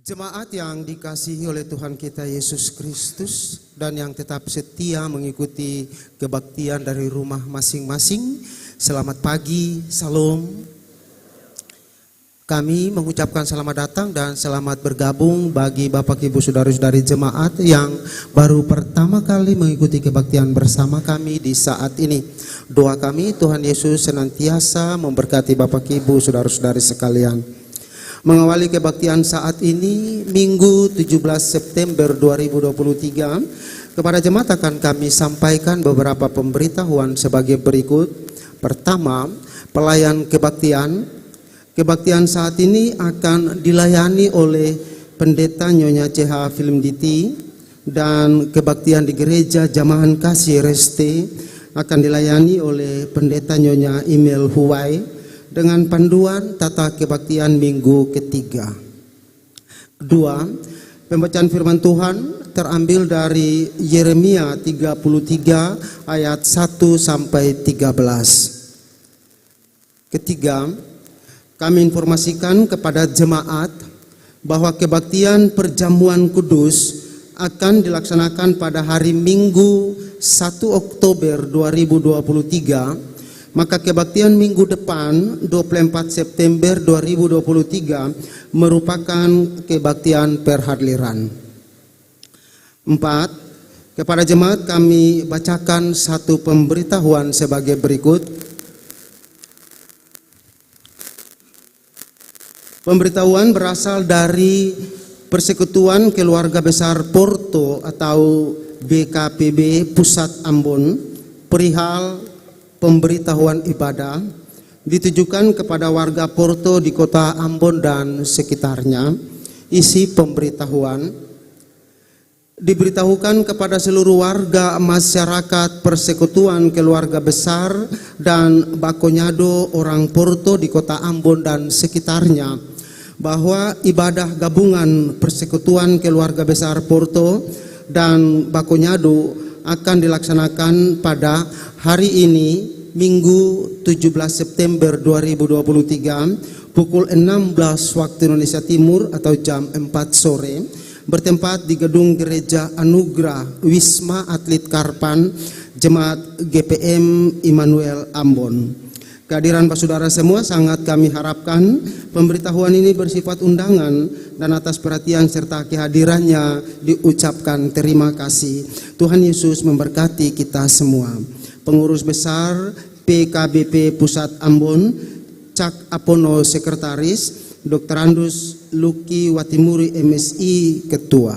Jemaat yang dikasihi oleh Tuhan kita Yesus Kristus dan yang tetap setia mengikuti kebaktian dari rumah masing-masing, selamat pagi, salam. Kami mengucapkan selamat datang dan selamat bergabung bagi Bapak Ibu Saudara-saudari jemaat yang baru pertama kali mengikuti kebaktian bersama kami di saat ini. Doa kami Tuhan Yesus senantiasa memberkati Bapak Ibu Saudara-saudari sekalian. Mengawali kebaktian saat ini, Minggu 17 September 2023, kepada jemaat akan kami sampaikan beberapa pemberitahuan sebagai berikut. Pertama, pelayan kebaktian. Kebaktian saat ini akan dilayani oleh Pendeta Nyonya CH Filmditi, dan kebaktian di Gereja Jamahan Kasih Reste akan dilayani oleh Pendeta Nyonya Emil Huwai dengan panduan tata kebaktian minggu ketiga. Kedua, pembacaan firman Tuhan terambil dari Yeremia 33 ayat 1 sampai 13. Ketiga, kami informasikan kepada jemaat bahwa kebaktian perjamuan kudus akan dilaksanakan pada hari Minggu 1 Oktober 2023. Maka kebaktian minggu depan 24 September 2023 merupakan kebaktian perhadliran. 4. Kepada jemaat kami bacakan satu pemberitahuan sebagai berikut. Pemberitahuan berasal dari Persekutuan Keluarga Besar Porto atau BKPB Pusat Ambon perihal pemberitahuan ibadah ditujukan kepada warga Porto di kota Ambon dan sekitarnya. Isi pemberitahuan: diberitahukan kepada seluruh warga masyarakat Persekutuan Keluarga Besar dan Bakonyado orang Porto di kota Ambon dan sekitarnya bahwa ibadah gabungan Persekutuan Keluarga Besar Porto dan Bakonyado akan dilaksanakan pada hari ini, Minggu 17 September 2023 pukul 16 waktu Indonesia Timur atau jam 4 sore, bertempat di gedung Gereja Anugerah Wisma Atlet Karpan, Jemaat GPM Immanuel Ambon. Kehadiran Pak Saudara semua sangat kami harapkan. Pemberitahuan ini bersifat undangan dan atas perhatian serta kehadirannya diucapkan terima kasih. Tuhan Yesus memberkati kita semua. Pengurus Besar PKBP Pusat Ambon, Cak Apono Sekretaris, Dr. Andus Luki Watimuri MSI Ketua.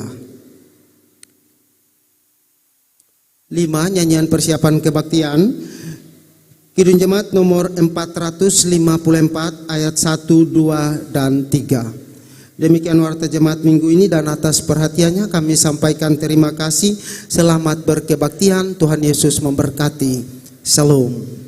5. Nyanyian persiapan kebaktian. Kidung Jemaat nomor 454 ayat 1, 2, dan 3. Demikian warta jemaat minggu ini dan atas perhatiannya kami sampaikan terima kasih. Selamat berkebaktian, Tuhan Yesus memberkati. Salam.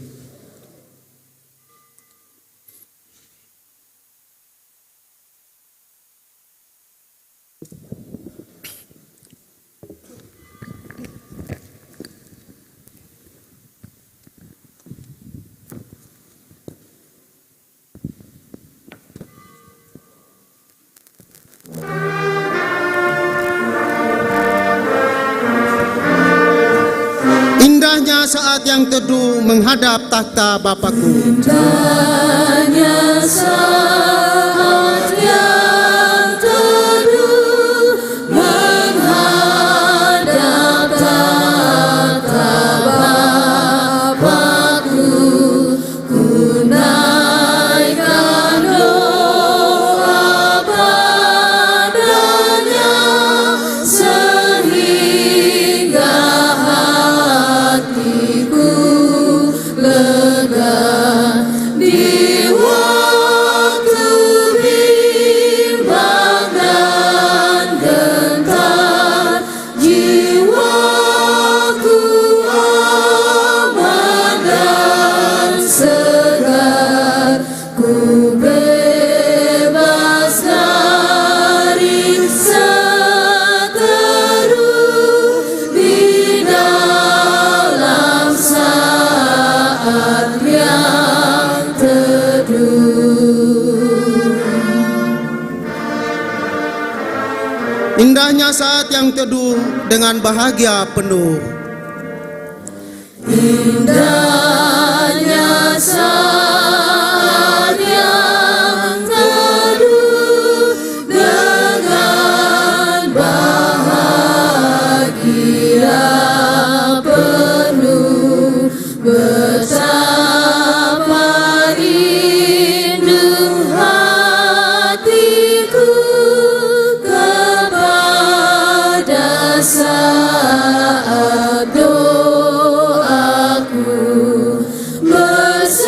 Indahnya saat yang teduh menghadap takhta Bapakku. Indahnya saat yang teduh menghadap takhta Bapakku. Ku naikkan doa padanya sehingga hatiku lega di waktu Indahnya saat yang teduh dengan bahagia penuh. Indahnya saat yang teduh dengan bahagia penuh, betapa rindu hatiku kepada saat doaku bersama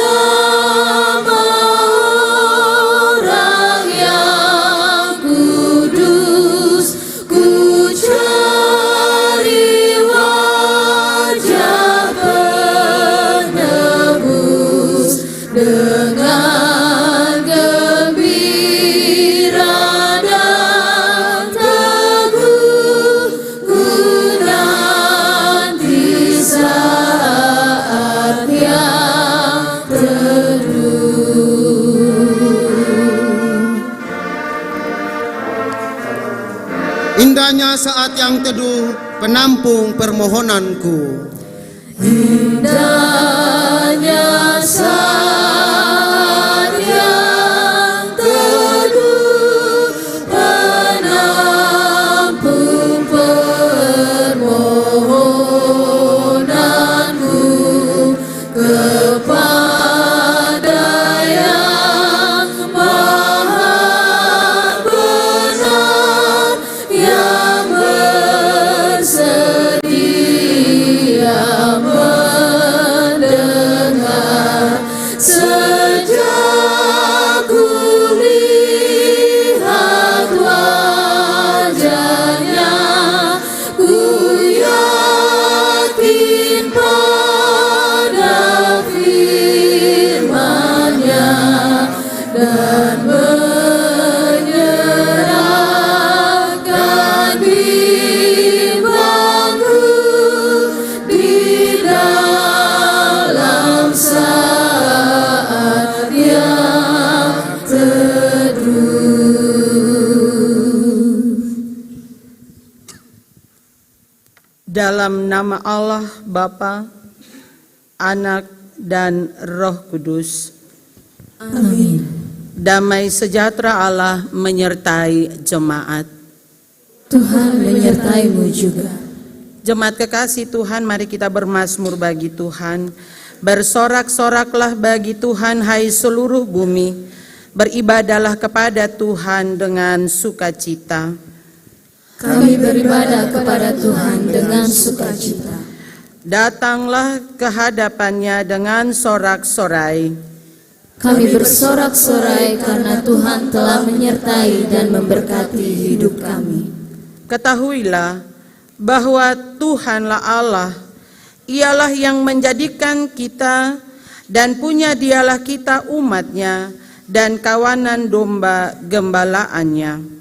orang yang kudus. Ku cari wajah penebus dengan gembira dan teguh. Ku nanti saat yang teduh. Indahnya saat yang teduh penampung permohonanku. Indahnya saat yang teduh penampung permohonanku kepada yang maha benar, yang bersedia mendengar. Sejak ku lihat wajahnya, ku yakin pada firman-Nya dan menyerahkan bimbangku di dalam saat yang teduh. Dalam nama Allah Bapa, Anak, dan Roh Kudus. Amin. Damai sejahtera Allah menyertai jemaat. Tuhan menyertai-Mu juga. Jemaat kekasih Tuhan, mari kita bermazmur bagi Tuhan. Bersorak-soraklah bagi Tuhan, hai seluruh bumi. Beribadahlah kepada Tuhan dengan sukacita. Kami beribadah kepada Tuhan dengan sukacita. Datanglah ke hadapannya dengan sorak-sorai. Kami bersorak-sorai karena Tuhan telah menyertai dan memberkati hidup kami. Ketahuilah bahwa Tuhanlah Allah, Ialah yang menjadikan kita, dan punya Dialah kita umat-Nya dan kawanan domba gembalaannya.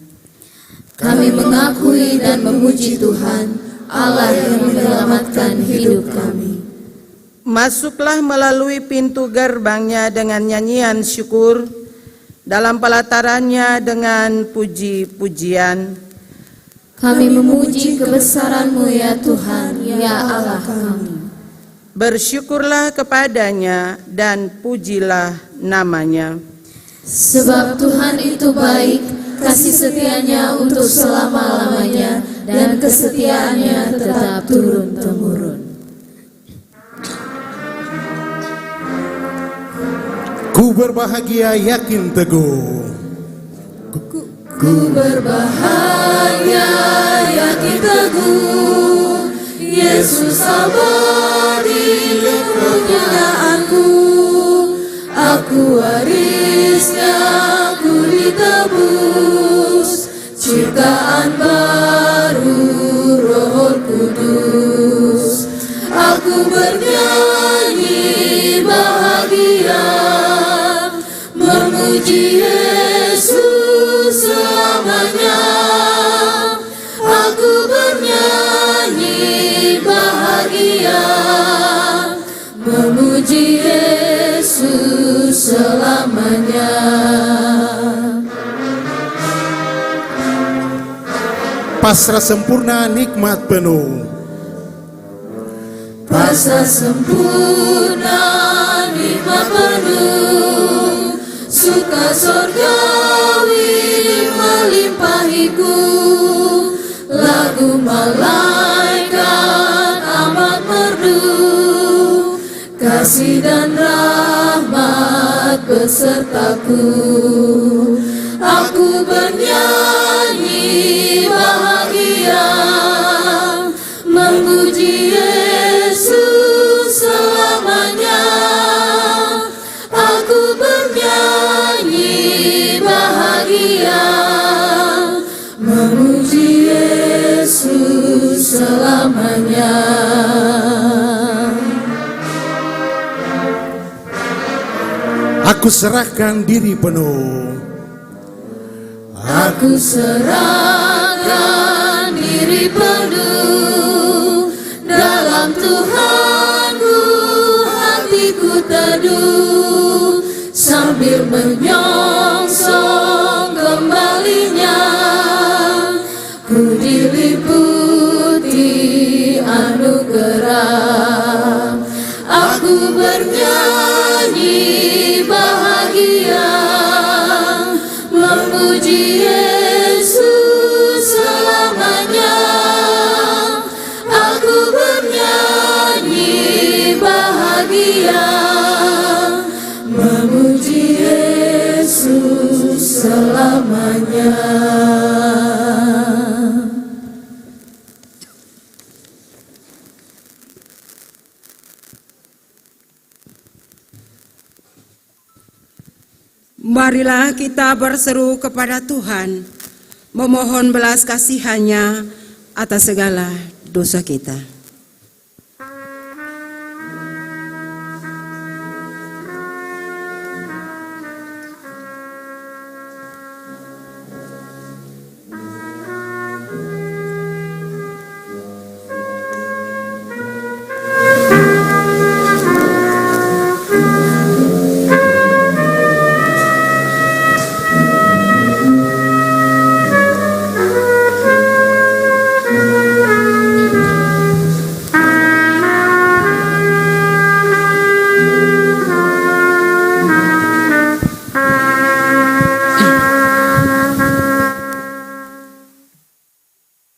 Kami mengakui dan memuji Tuhan, Allah yang menyelamatkan hidup kami. Masuklah melalui pintu gerbangnya dengan nyanyian syukur, dalam pelatarannya dengan puji-pujian. Kami memuji kebesaran-Mu ya Tuhan, ya Allah kami. Bersyukurlah kepadanya dan pujilah namanya. Sebab Tuhan itu baik, kasih setianya untuk selama-lamanya, dan kesetiaannya tetap turun-temurun. Ku berbahagia yakin teguh. Ku berbahagia yakin teguh, Yesus abadi kepunyaanku. Aku warisnya, ku ditebus, ciptaan baru Roh Kudus. Aku bernyanyi bahagia, memuji Yesus selamanya. Aku bernyanyi bahagia, memuji Yesus selamanya. pasrah sempurna nikmat penuh. Pasrah sempurna nikmat penuh, suka surgawi melimpahiku. Lagu malaikat amat merdu, kasih dan rahmat besertaku. Aku bernyanyi bahagia, memuji Yesus selamanya. Aku bernyanyi bahagia, memuji Yesus selamanya. Aku serahkan diri penuh. Aku serahkan diri penuh, dalam Tuhanku hatiku teduh, sambil menyongsong kembalinya. Ku diliputi anugerah, aku bernyanyi bahagia, memuji Yesus selamanya. Aku bernyanyi bahagia, memuji Yesus selamanya. Marilah kita berseru kepada Tuhan, memohon belas kasihan-Nya atas segala dosa kita.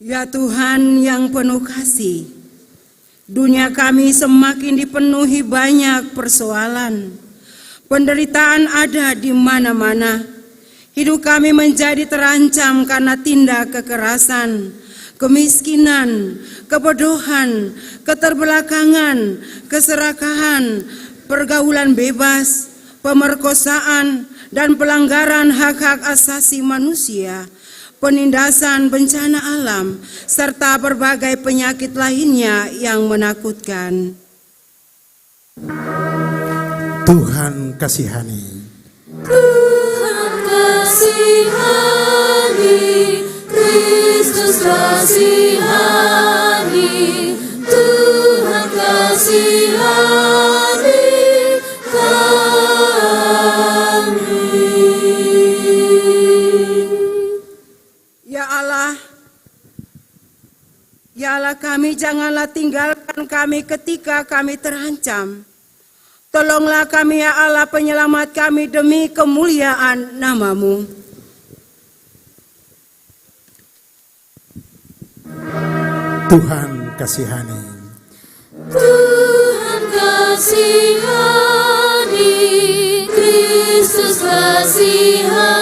Ya Tuhan yang penuh kasih, dunia kami semakin dipenuhi banyak persoalan. Penderitaan ada di mana-mana. Hidup kami menjadi terancam karena tindak kekerasan, kemiskinan, kebodohan, keterbelakangan, keserakahan, pergaulan bebas, pemerkosaan, dan pelanggaran hak-hak asasi manusia, penindasan bencana alam, serta berbagai penyakit lainnya yang menakutkan. Tuhan kasihani. Tuhan kasihani, Kristus kasihani, Tuhan kasihani kami. Ya Allah kami, janganlah tinggalkan kami ketika kami terancam. Tolonglah kami ya Allah penyelamat kami demi kemuliaan nama-Mu. Tuhan kasihani. Tuhan kasihani, Kristus kasihani,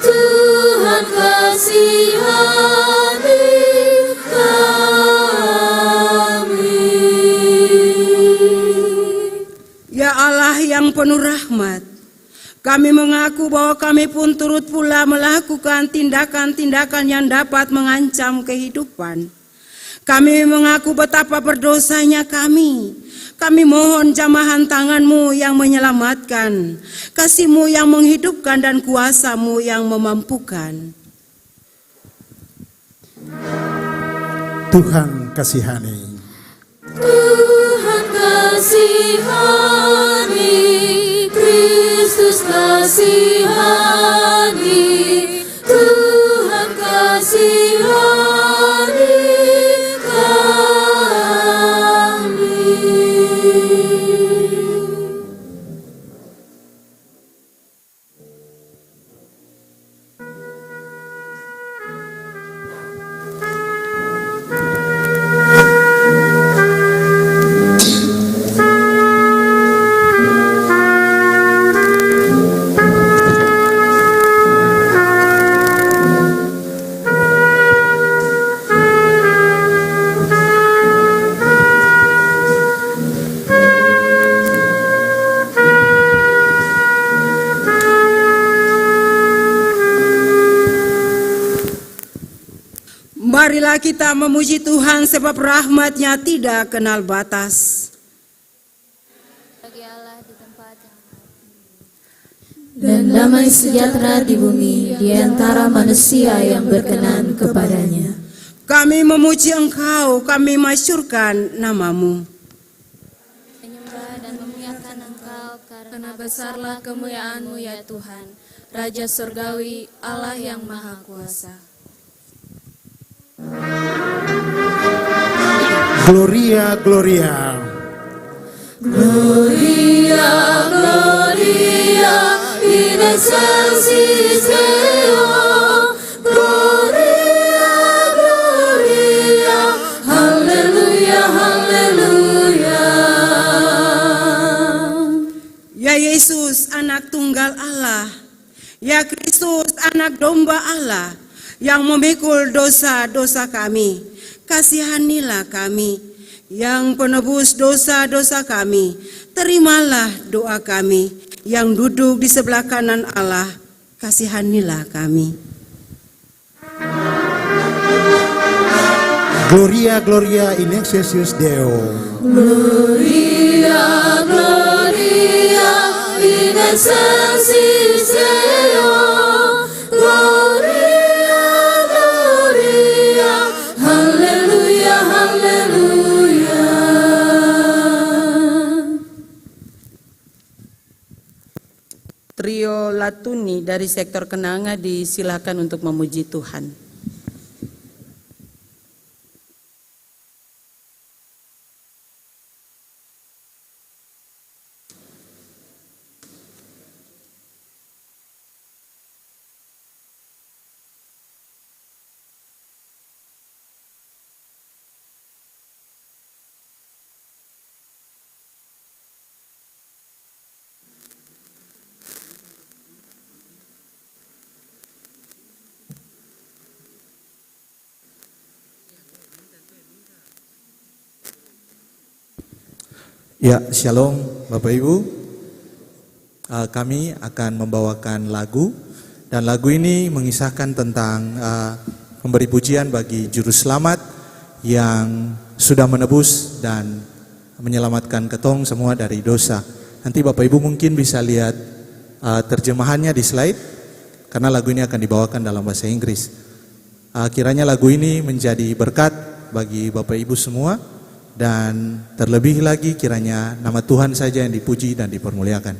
Tuhan kasihani kami. Ya Allah yang penuh rahmat, kami mengaku bahwa kami pun turut pula melakukan tindakan-tindakan yang dapat mengancam kehidupan. Kami mengaku betapa berdosanya kami. Kami mohon jamahan tangan-Mu yang menyelamatkan, kasih-Mu yang menghidupkan, dan kuasa-Mu yang memampukan. Tuhan kasihani. Tuhan kasihani, Kristus kasihani, Tuhan kasihani Marilah kita memuji Tuhan sebab rahmat-Nya tidak kenal batas. Bagi Allah di tempat yang maha Dan damai sejahtera di bumi di antara manusia yang berkenan kepadanya. Kami memuji Engkau, kami masyurkan nama-Mu. menyembah dan memuliakan Engkau karena besarlah kemuliaan-Mu ya Tuhan, Raja Surgawi, Allah yang Maha Kuasa. Gloria, Gloria. Gloria, Gloria, in excelsis Deo. Gloria, Gloria, Haleluya, Haleluya. Ya Yesus, anak tunggal Allah. Ya Kristus, anak domba Allah yang memikul dosa-dosa kami. Kasihanilah kami, yang penebus dosa-dosa kami. Terimalah doa kami, yang duduk di sebelah kanan Allah. Kasihanilah kami. Gloria, Gloria in excelsis Deo. Gloria, Gloria, in excelsis Deo. Gloria, Gloria, Haleluya, Haleluya. Trio Latuni dari sektor Kenanga disilakan untuk memuji Tuhan. Ya, shalom Bapak Ibu. Kami akan membawakan lagu, dan lagu ini mengisahkan tentang memberi pujian bagi Juru Selamat yang sudah menebus dan menyelamatkan ketong semua dari dosa. Nanti Bapak Ibu mungkin bisa lihat terjemahannya di slide, karena lagu ini akan dibawakan dalam bahasa Inggris. Kiranya lagu ini menjadi berkat bagi Bapak Ibu semua. Dan terlebih lagi kiranya nama Tuhan saja yang dipuji dan dipermuliakan.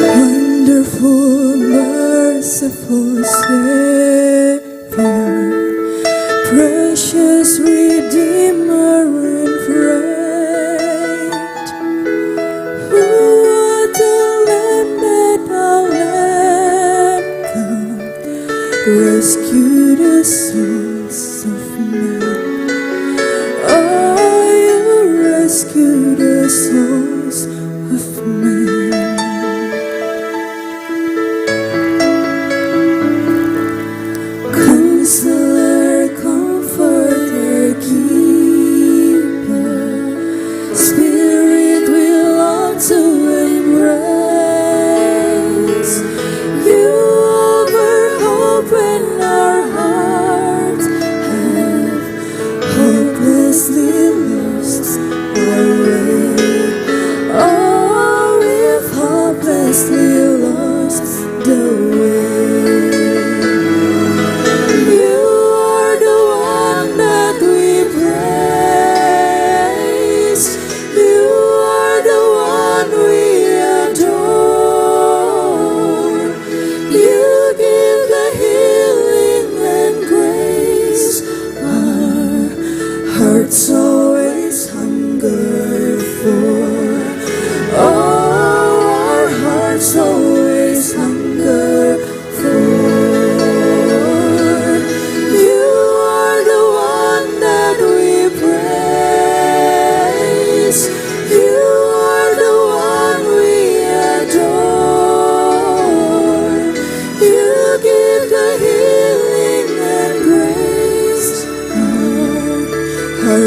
Wonderful, merciful Savior, precious Redeemer and friend, what a Lamb that thou Lamb come, rescue the souls of men. Oh, you rescue the souls of men. Counselor, Comforter, Keeper, Spirit we long to embrace. You are hope when our hearts have hopelessly lost our way. Oh, we've hopelessly lost the way. Hearts always hunger for. Oh, our hearts always hunger for. You are the one that we praise. You are the one we adore.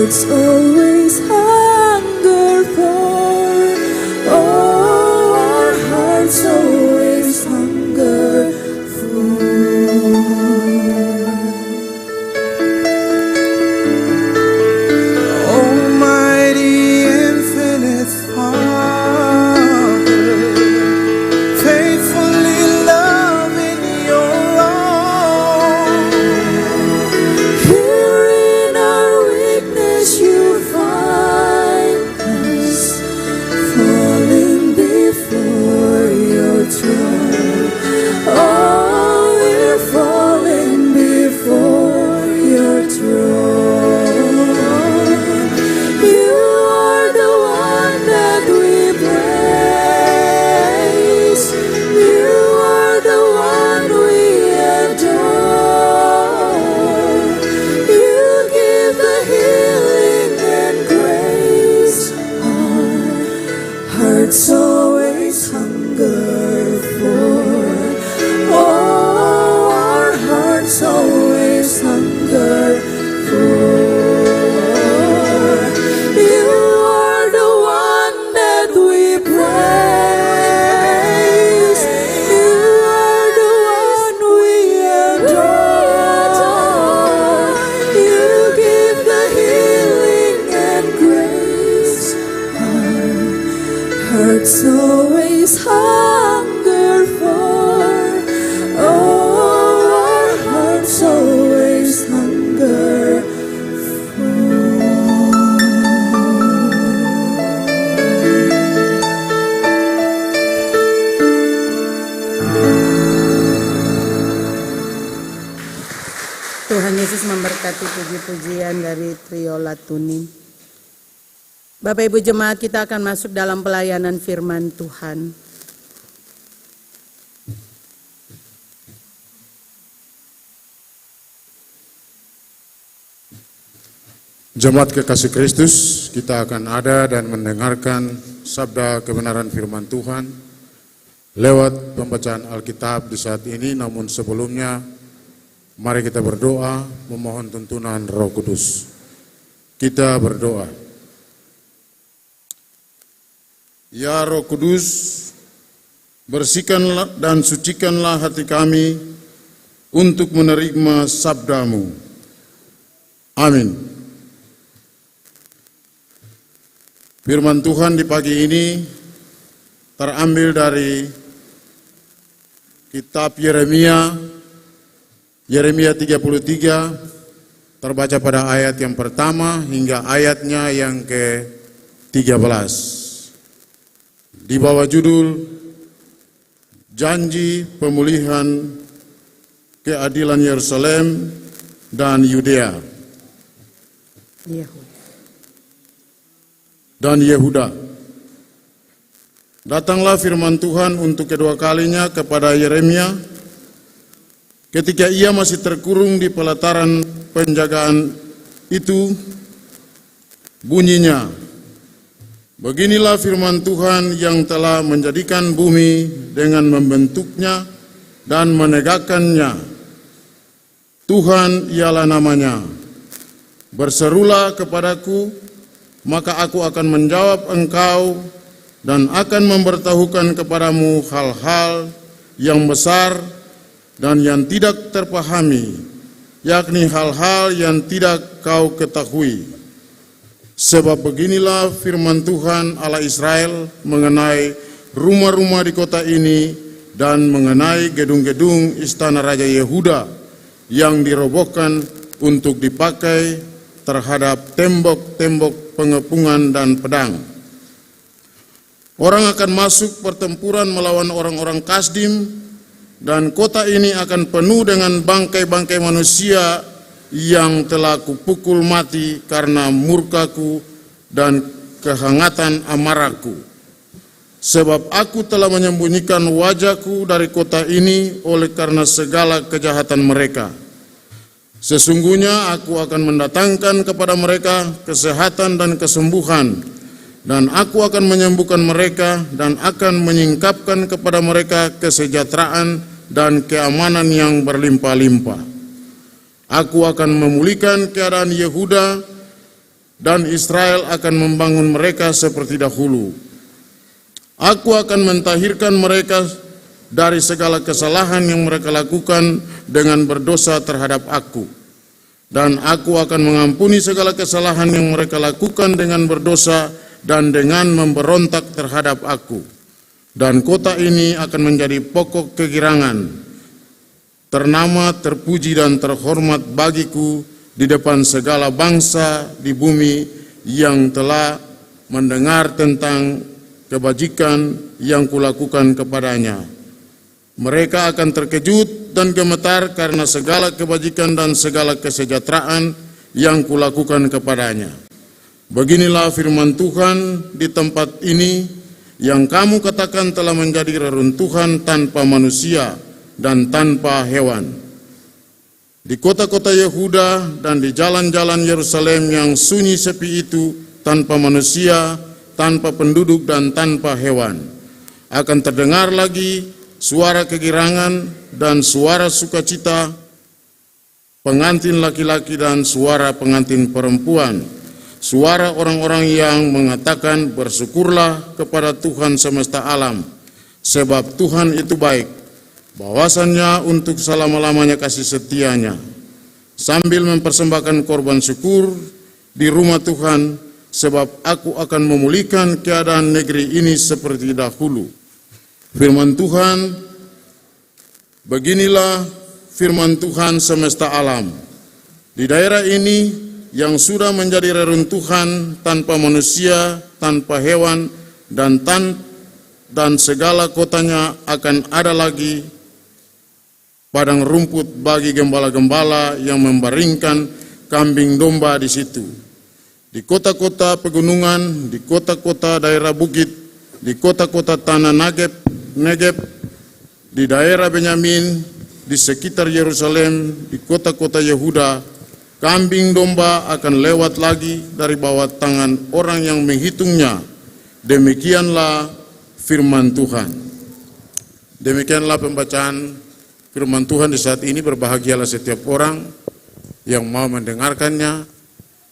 hearts always hunger for. Oh, our hearts always hunger for. Almighty infinite Father, faithfully loving your own. Here in our weakness you find us, falling before your throne. Oh, we're falling before your throne. You are the one that we praise. You are the one we adore. You give the healing and grace our hearts always hunger for. Oh, our hearts always hunger for. You are the one that we praise. You are the one we adore. You give the healing and grace our hearts always hunger for. Oh, our hearts always hunger for. Tuhan Yesus memberkati puji-pujian dari Trio Latunin. Bapak Ibu Jemaat, kita akan masuk dalam pelayanan firman Tuhan. Jemaat kekasih Kristus, kita akan ada dan mendengarkan sabda kebenaran firman Tuhan lewat pembacaan Alkitab di saat ini. Namun sebelumnya, mari kita berdoa memohon tuntunan Roh Kudus. Kita berdoa. Ya Roh Kudus, bersihkanlah dan sucikanlah hati kami untuk menerima sabda-Mu. Amin. Firman Tuhan di pagi ini terambil dari kitab Yeremia 33, terbaca pada ayat yang pertama hingga ayatnya yang ke-13. Di bawah judul Janji Pemulihan Keadilan Yerusalem dan Yudea dan Yehuda. Datanglah firman Tuhan untuk kedua kalinya kepada Yeremia ketika ia masih terkurung di pelataran penjagaan itu. Bunyinya, beginilah firman Tuhan yang telah menjadikan bumi dengan membentuknya dan menegakkannya. Tuhan ialah namanya. Berserulah kepadaku, maka aku akan menjawab engkau dan akan memberitahukan kepadamu hal-hal yang besar dan yang tidak terpahami, yakni hal-hal yang tidak kau ketahui. Sebab beginilah firman Tuhan Allah Israel mengenai rumah-rumah di kota ini dan mengenai gedung-gedung istana Raja Yehuda yang dirobohkan untuk dipakai terhadap tembok-tembok pengepungan dan pedang. Orang akan masuk pertempuran melawan orang-orang Kasdim, dan kota ini akan penuh dengan bangkai-bangkai manusia yang telah kupukul mati karena murkaku dan kehangatan amarahku. Sebab aku telah menyembunyikan wajahku dari kota ini oleh karena segala kejahatan mereka. Sesungguhnya aku akan mendatangkan kepada mereka kesehatan dan kesembuhan, dan aku akan menyembuhkan mereka dan akan menyingkapkan kepada mereka kesejahteraan dan keamanan yang berlimpah-limpah. Aku akan memulihkan keadaan Yehuda dan Israel akan membangun mereka seperti dahulu. Aku akan mentahirkan mereka dari segala kesalahan yang mereka lakukan dengan berdosa terhadap aku. Dan aku akan mengampuni segala kesalahan yang mereka lakukan dengan berdosa dan dengan memberontak terhadap aku. Dan kota ini akan menjadi pokok kegirangan, ternama, terpuji dan terhormat bagiku di depan segala bangsa di bumi yang telah mendengar tentang kebajikan yang kulakukan kepadanya. Mereka akan terkejut dan gemetar karena segala kebajikan dan segala kesejahteraan yang kulakukan kepadanya. Beginilah firman Tuhan di tempat ini yang kamu katakan telah menjadi reruntuhan tanpa manusia dan tanpa hewan. Di kota-kota Yehuda dan di jalan-jalan Yerusalem yang sunyi sepi itu, tanpa manusia, tanpa penduduk dan tanpa hewan, akan terdengar lagi suara kegirangan dan suara sukacita pengantin laki-laki dan suara pengantin perempuan, suara orang-orang yang mengatakan bersyukurlah kepada Tuhan semesta alam, sebab Tuhan itu baik, bahwasannya untuk selama-lamanya kasih setianya, sambil mempersembahkan korban syukur di rumah Tuhan, sebab aku akan memulihkan keadaan negeri ini seperti dahulu. Firman Tuhan, beginilah firman Tuhan semesta alam. Di daerah ini yang sudah menjadi reruntuhan tanpa manusia, tanpa hewan, dan segala kotanya akan ada lagi padang rumput bagi gembala-gembala yang membaringkan kambing domba di situ. Di kota-kota pegunungan, di kota-kota daerah bukit, di kota-kota tanah Negeb, di daerah Benyamin, di sekitar Yerusalem, di kota-kota Yehuda, kambing domba akan lewat lagi dari bawah tangan orang yang menghitungnya. Demikianlah firman Tuhan. Demikianlah pembacaan firman Tuhan di saat ini. Berbahagialah setiap orang yang mau mendengarkannya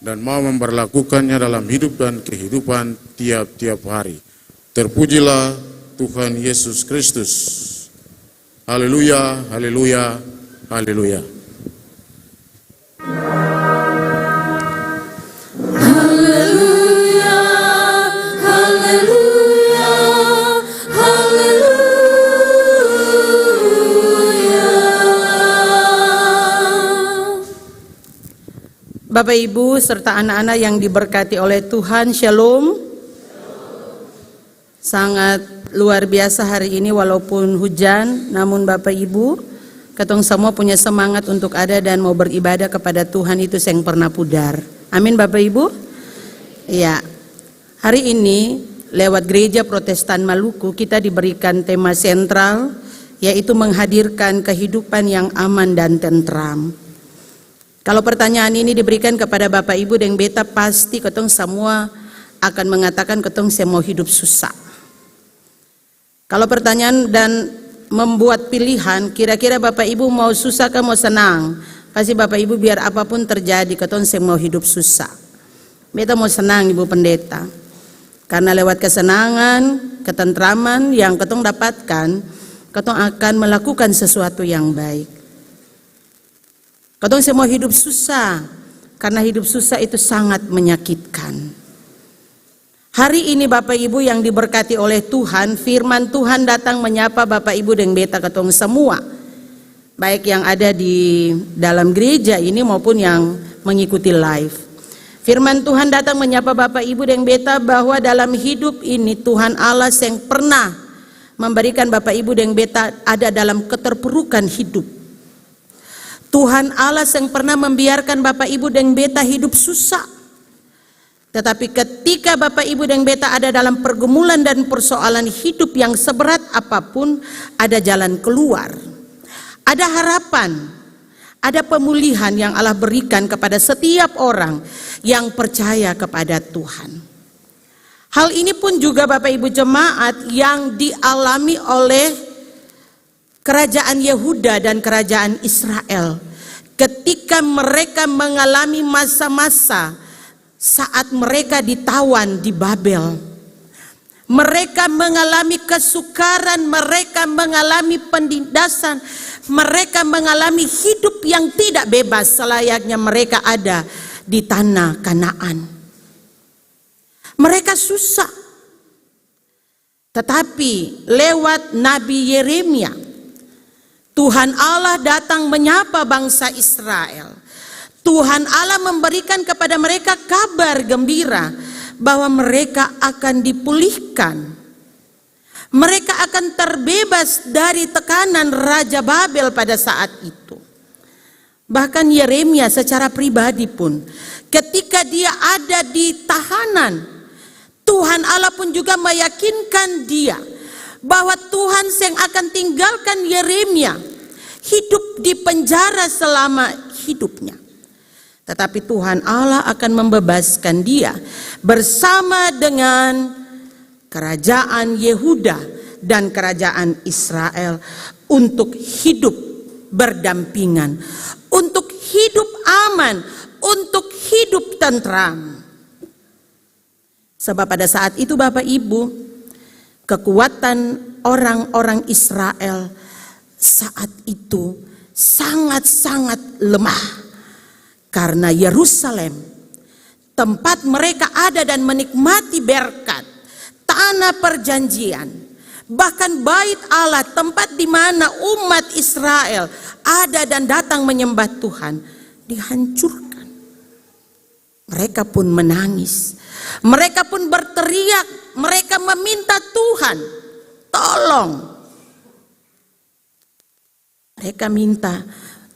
dan mau memperlakukannya dalam hidup dan kehidupan tiap-tiap hari. Terpujilah Tuhan Yesus Kristus. Haleluya, haleluya, haleluya. Haleluya, haleluya, haleluya. Bapak Ibu serta anak-anak yang diberkati oleh Tuhan, Shalom. Sangat luar biasa hari ini walaupun hujan, namun Bapak Ibu, ketong semua punya semangat untuk ada dan mau beribadah kepada Tuhan itu yang pernah pudar. Amin Bapak Ibu. Ya, hari ini lewat Gereja Protestan Maluku kita diberikan tema sentral, yaitu menghadirkan kehidupan yang aman dan tentram. Kalau pertanyaan ini diberikan kepada Bapak Ibu dan beta, pasti ketong semua akan mengatakan ketong semua hidup susah. Kalau pertanyaan dan membuat pilihan, kira-kira Bapak Ibu mau susah kah mau senang? Pasti Bapak Ibu biar apapun terjadi, ketong semua hidup susah. Beta mau senang Ibu Pendeta. Karena lewat kesenangan, ketentraman yang ketong dapatkan, ketong akan melakukan sesuatu yang baik. Ketong semua hidup susah, karena hidup susah itu sangat menyakitkan. Hari ini Bapak Ibu yang diberkati oleh Tuhan, firman Tuhan datang menyapa Bapak Ibu dan beta ketong semua. Baik yang ada di dalam gereja ini maupun yang mengikuti live. Firman Tuhan datang menyapa Bapak Ibu dan beta bahwa dalam hidup ini Tuhan Allah yang pernah memberikan Bapak Ibu dan beta ada dalam keterpurukan hidup. Tuhan Allah yang pernah membiarkan Bapak Ibu dan beta hidup susah. Tetapi ketika Bapak Ibu dan beta ada dalam pergumulan dan persoalan hidup yang seberat apapun, ada jalan keluar. Ada harapan, ada pemulihan yang Allah berikan kepada setiap orang yang percaya kepada Tuhan. Hal ini pun juga Bapak Ibu jemaat yang dialami oleh kerajaan Yehuda dan kerajaan Israel. Ketika mereka mengalami masa-masa saat mereka ditawan di Babel. Mereka mengalami kesukaran, mereka mengalami penindasan, mereka mengalami hidup yang tidak bebas selayaknya mereka ada di tanah Kanaan. Mereka susah. Tetapi lewat Nabi Yeremia, Tuhan Allah datang menyapa bangsa Israel. Tuhan Allah memberikan kepada mereka kabar gembira bahwa mereka akan dipulihkan. Mereka akan terbebas dari tekanan Raja Babel pada saat itu. Bahkan Yeremia secara pribadi pun, ketika dia ada di tahanan, Tuhan Allah pun juga meyakinkan dia bahwa Tuhan yang akan tinggalkan Yeremia hidup di penjara selama hidupnya. Tetapi Tuhan Allah akan membebaskan dia bersama dengan kerajaan Yehuda dan kerajaan Israel untuk hidup berdampingan, untuk hidup aman, untuk hidup tentram. Sebab pada saat itu Bapak Ibu, kekuatan orang-orang Israel saat itu sangat-sangat lemah. Karena Yerusalem, tempat mereka ada dan menikmati berkat, tanah perjanjian, bahkan bait Allah, tempat di mana umat Israel ada dan datang menyembah Tuhan, dihancurkan. Mereka pun menangis, mereka pun berteriak, mereka meminta Tuhan, tolong. Mereka minta,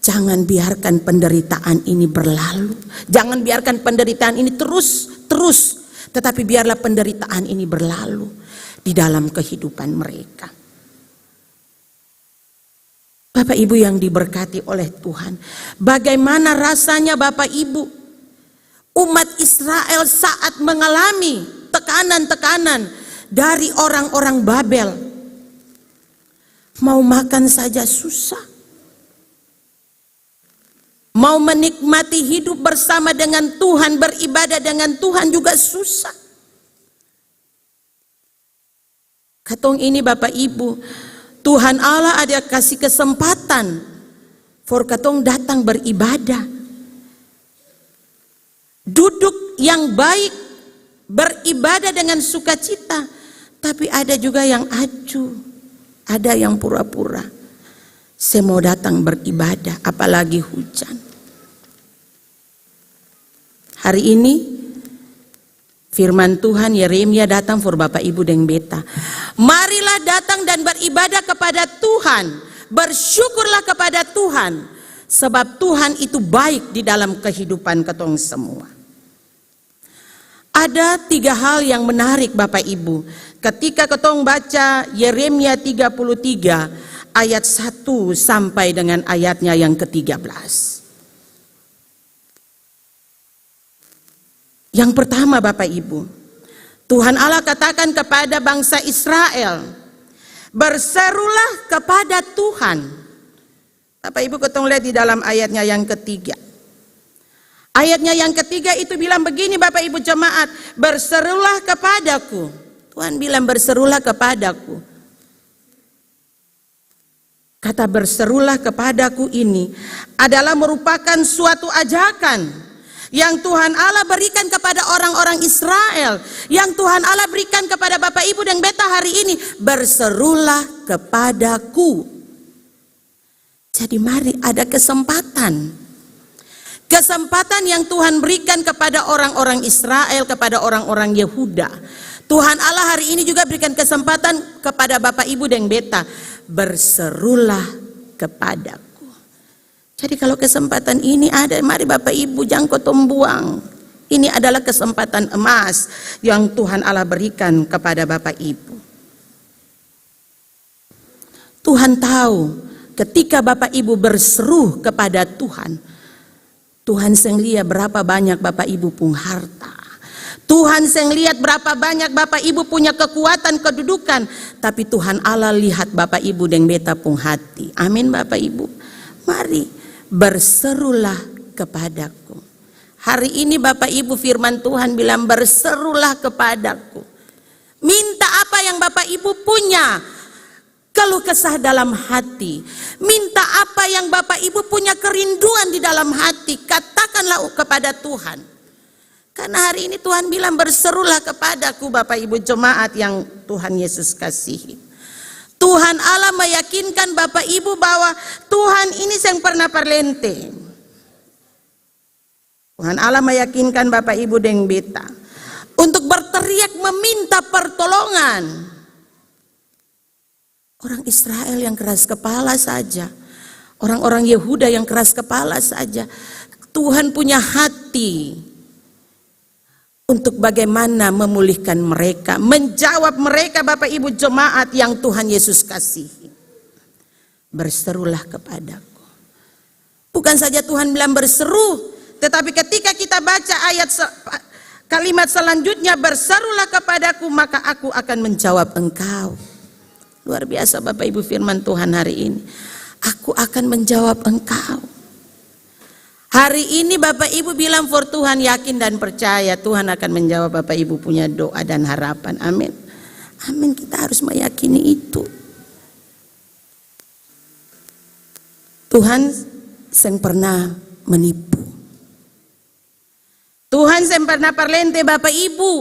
jangan biarkan penderitaan ini berlalu. Jangan biarkan penderitaan ini terus. Tetapi biarlah penderitaan ini berlalu di dalam kehidupan mereka. Bapak Ibu yang diberkati oleh Tuhan, bagaimana rasanya Bapak Ibu, umat Israel saat mengalami tekanan-tekanan dari orang-orang Babel. Mau makan saja susah. Mau menikmati hidup bersama dengan Tuhan, beribadah dengan Tuhan juga susah. Katong ini Bapak Ibu, Tuhan Allah ada kasih kesempatan for katong datang beribadah. Duduk yang baik, beribadah dengan sukacita. Tapi ada juga yang acuh, ada yang pura-pura. Saya mau datang beribadah, apalagi hujan. Hari ini firman Tuhan Yeremia datang for Bapak Ibu dan beta. Marilah datang dan beribadah kepada Tuhan. Bersyukurlah kepada Tuhan. Sebab Tuhan itu baik di dalam kehidupan ketong semua. Ada 3 hal yang menarik Bapak Ibu. Ketika ketong baca Yeremia 33 ayat 1 sampai dengan ayatnya yang ke-13. Yang pertama Bapak Ibu, Tuhan Allah katakan kepada bangsa Israel, berserulah kepada Tuhan. Bapak Ibu ketong lihat di dalam ayatnya yang ketiga. Ayatnya yang ketiga itu bilang begini Bapak Ibu jemaat, berserulah kepadaku. Tuhan bilang berserulah kepadaku. Kata berserulah kepadaku ini adalah merupakan suatu ajakan yang Tuhan Allah berikan kepada orang-orang Israel, yang Tuhan Allah berikan kepada Bapak Ibu dan beta hari ini, berserulah kepadaku. Jadi mari ada kesempatan yang Tuhan berikan kepada orang-orang Israel, kepada orang-orang Yehuda. Tuhan Allah hari ini juga berikan kesempatan kepada Bapak Ibu dan beta, berserulah kepadaku. Jadi kalau kesempatan ini ada, mari Bapak Ibu jangan kotong buang. Ini adalah kesempatan emas yang Tuhan Allah berikan kepada Bapak Ibu. Tuhan tahu ketika Bapak Ibu berseru kepada Tuhan, Tuhan seng lihat berapa banyak Bapak Ibu pun harta. Tuhan seng lihat berapa banyak Bapak Ibu punya kekuatan, kedudukan. Tapi Tuhan Allah lihat Bapak Ibu dan beta pun hati. Amin Bapak Ibu. Mari berserulah kepadaku. Hari ini Bapak Ibu firman Tuhan bilang berserulah kepadaku. Minta apa yang Bapak Ibu punya. Keluh kesah dalam hati. Minta apa yang Bapak Ibu punya kerinduan di dalam hati. Katakanlah kepada Tuhan. Karena hari ini Tuhan bilang berserulah kepadaku Bapak Ibu jemaat yang Tuhan Yesus kasihi. Tuhan Allah meyakinkan Bapak Ibu bahwa Tuhan ini yang pernah parlente. Tuhan Allah meyakinkan Bapak Ibu deng beta untuk berteriak meminta pertolongan. Orang Israel yang keras kepala saja, orang-orang Yehuda yang keras kepala saja, Tuhan punya hati untuk bagaimana memulihkan mereka, menjawab mereka Bapak Ibu jemaat yang Tuhan Yesus kasihi. Berserulah kepadaku. Bukan saja Tuhan bilang berseru, tetapi ketika kita baca ayat kalimat selanjutnya, berserulah kepadaku maka aku akan menjawab engkau. Luar biasa Bapak Ibu firman Tuhan hari ini. Aku akan menjawab engkau. Hari ini Bapak Ibu bilang for Tuhan, yakin dan percaya Tuhan akan menjawab Bapak Ibu punya doa dan harapan. Amin. Amin, kita harus meyakini itu. Tuhan yang pernah menipu. Tuhan yang pernah parlente Bapak Ibu.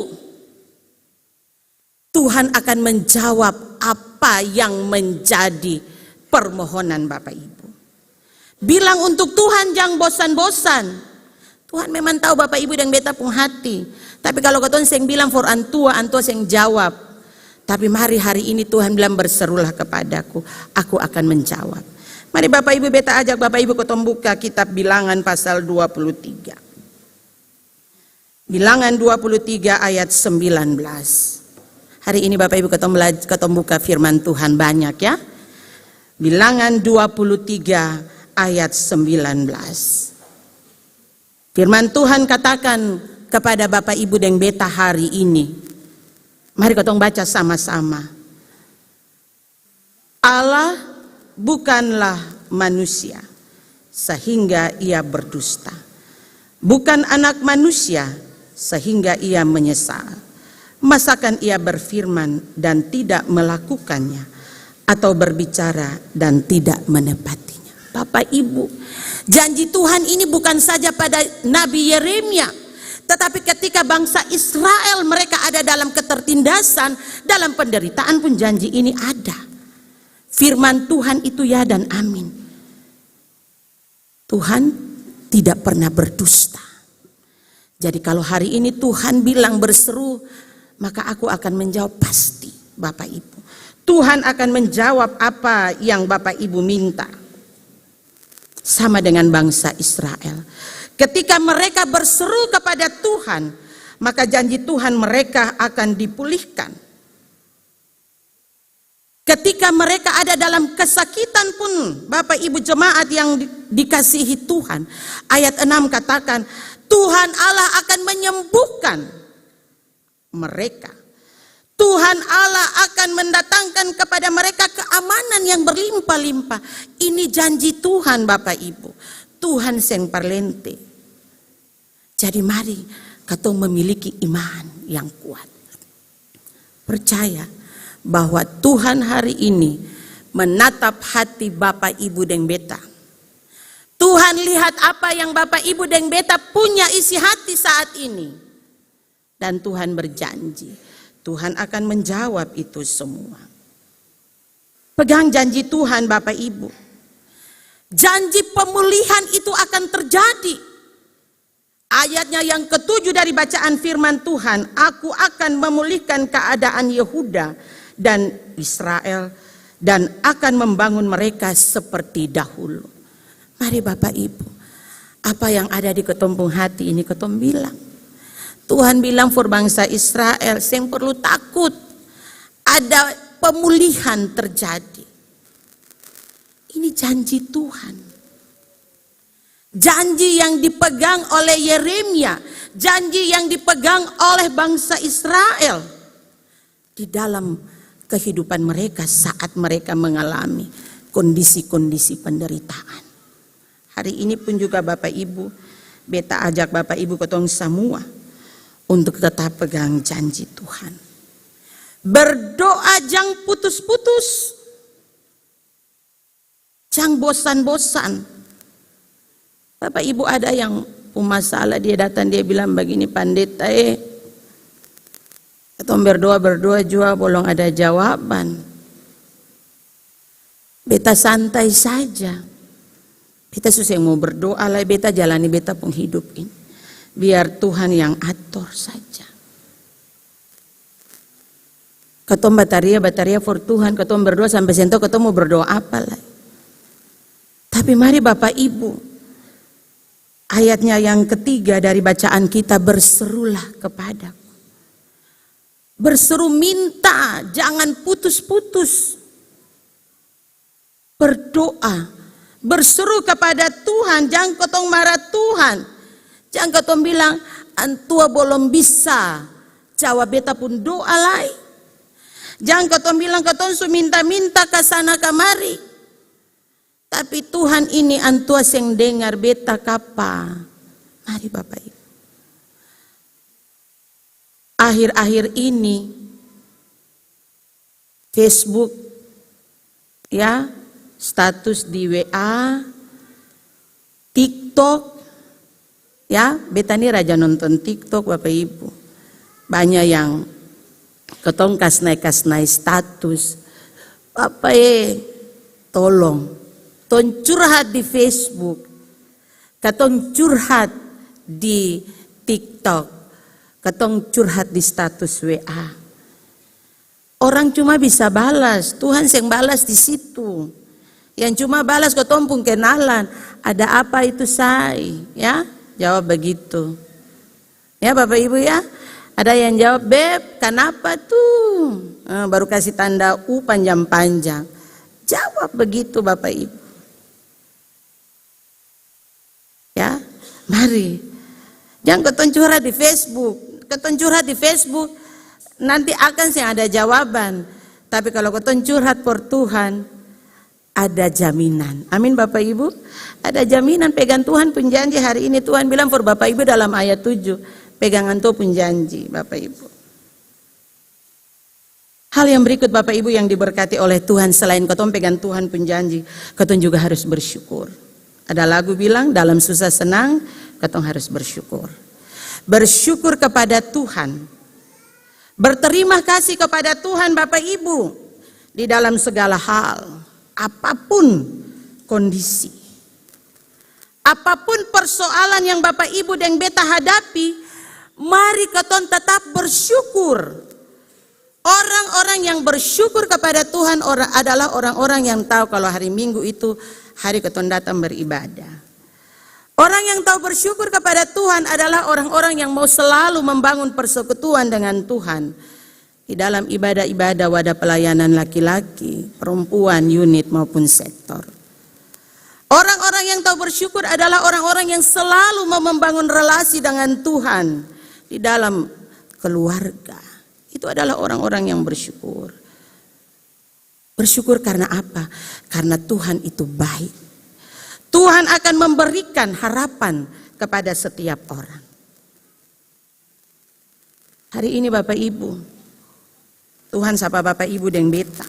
Tuhan akan menjawab apa yang menjadi permohonan Bapak Ibu. Bilang untuk Tuhan jangan bosan-bosan. Tuhan memang tahu Bapak Ibu yang beta pun hati. Tapi kalau keton seng bilang for antua seng jawab. Tapi mari hari ini Tuhan bilang berserulah kepadaku, aku akan menjawab. Mari Bapak Ibu beta ajak Bapak Ibu keton buka kitab Bilangan pasal 23. Bilangan 23 ayat 19. Hari ini Bapak Ibu ketemu buka firman Tuhan banyak ya. Bilangan 23 ayat 19. Firman Tuhan katakan kepada Bapak Ibu dan beta hari ini. Mari kita baca sama-sama. Allah bukanlah manusia sehingga ia berdusta. Bukan anak manusia sehingga ia menyesal. Masakan ia berfirman dan tidak melakukannya, atau berbicara dan tidak menepatinya. Bapak Ibu, janji Tuhan ini bukan saja pada Nabi Yeremia, tetapi ketika bangsa Israel mereka ada dalam ketertindasan, dalam penderitaan pun janji ini ada. Firman Tuhan itu ya dan amin. Tuhan tidak pernah berdusta. Jadi kalau hari ini Tuhan bilang berseru, maka aku akan menjawab pasti Bapak Ibu. Tuhan akan menjawab apa yang Bapak Ibu minta. Sama dengan bangsa Israel. Ketika mereka berseru kepada Tuhan, maka janji Tuhan mereka akan dipulihkan. Ketika mereka ada dalam kesakitan pun, Bapak Ibu jemaat yang dikasihi Tuhan, ayat 6 katakan, Tuhan Allah akan menyembuhkan mereka. Tuhan Allah akan mendatangkan kepada mereka keamanan yang berlimpah-limpah. Ini janji Tuhan Bapak Ibu. Tuhan yang parlente. Jadi mari kita memiliki iman yang kuat. Percaya bahwa Tuhan hari ini menatap hati Bapak Ibu dan beta. Tuhan lihat apa yang Bapak Ibu dan beta punya isi hati saat ini. Dan Tuhan berjanji, Tuhan akan menjawab itu semua. Pegang janji Tuhan Bapak Ibu. Janji pemulihan itu akan terjadi. Ayatnya yang ke-7 dari bacaan firman Tuhan, aku akan memulihkan keadaan Yehuda dan Israel dan akan membangun mereka seperti dahulu. Mari Bapak Ibu, apa yang ada di ketumpung hati ini ketum bilang. Tuhan bilang for bangsa Israel, yang perlu takut. Ada pemulihan terjadi. Ini janji Tuhan. Janji yang dipegang oleh Yeremia. Janji yang dipegang oleh bangsa Israel. Di dalam kehidupan mereka saat mereka mengalami kondisi-kondisi penderitaan. Hari ini pun juga Bapak Ibu, beta ajak Bapak Ibu ketong semua untuk tetap pegang janji Tuhan. Berdoa jangan putus-putus. Jangan bosan-bosan. Bapak Ibu ada yang masalah, dia datang dia bilang begini, pendeta ketong berdoa juga belum ada jawaban. Beta santai saja. Beta susah mau berdoa lah, beta jalani beta pun hidup ini. Biar Tuhan yang atur saja. Ketong bataria for Tuhan, ketong berdoa sampai sentuh ketong mau berdoa apa lah. Tapi mari Bapak Ibu, ayatnya yang ketiga dari bacaan kita, berserulah kepadaku. Berseru minta, jangan putus-putus. Berdoa, berseru kepada Tuhan, jangan ketong marah Tuhan. Jangan ketong bilang, antua belum bisa, jawab beta pun doa lai. Jangan ketong bilang ketong su minta-minta ke sana kemari. Tapi Tuhan ini antua seng dengar beta kapa. Mari Bapak Ibu. Akhir-akhir ini Facebook ya, status di WA, TikTok ya, beta ini raja nonton TikTok Bapak Ibu. Banyak yang ketong kasnai status. Bapak tolong ton curhat di Facebook, katong curhat di TikTok, katong curhat di status WA. Orang cuma bisa balas, Tuhan yang balas di situ. Yang cuma balas katong pun kenalan, ada apa itu say? Ya, jawab begitu. Ya Bapak Ibu ya, ada yang jawab, beb, kenapa tuh? Baru kasih tanda U panjang-panjang. Jawab begitu Bapak Ibu. Ya, mari. Jangan ketong curhat di Facebook. Ketong curhat di Facebook, nanti akan sih ada jawaban. Tapi kalau ketong curhat por Tuhan, ada jaminan. Amin Bapak Ibu. Ada jaminan, pegang Tuhan pun janji. Hari ini Tuhan bilang for Bapak Ibu dalam ayat 7. Pegangan tuh pun janji Bapak Ibu. Hal yang berikut Bapak Ibu yang diberkati oleh Tuhan, selain ketong pegang Tuhan pun janji, ketong juga harus bersyukur. Ada lagu bilang, dalam susah senang, ketong harus bersyukur. Bersyukur kepada Tuhan. Berterima kasih kepada Tuhan Bapak Ibu. Di dalam segala hal. Apapun kondisi. Apapun persoalan yang Bapak Ibu dan beta hadapi, mari ketong tetap bersyukur. Orang-orang yang bersyukur kepada Tuhan adalah orang-orang yang tahu kalau hari Minggu itu hari ketong datang beribadah. Orang yang tahu bersyukur kepada Tuhan adalah orang-orang yang mau selalu membangun persekutuan dengan Tuhan. Di dalam ibadah-ibadah wadah pelayanan laki-laki, perempuan, unit maupun sektor. Orang-orang yang tahu bersyukur adalah orang-orang yang selalu mau membangun relasi dengan Tuhan. Di dalam keluarga. Itu adalah orang-orang yang bersyukur. Bersyukur karena apa? Karena Tuhan itu baik. Tuhan akan memberikan harapan kepada setiap orang. Hari ini Bapak Ibu, Tuhan sapa Bapak Ibu dan beta.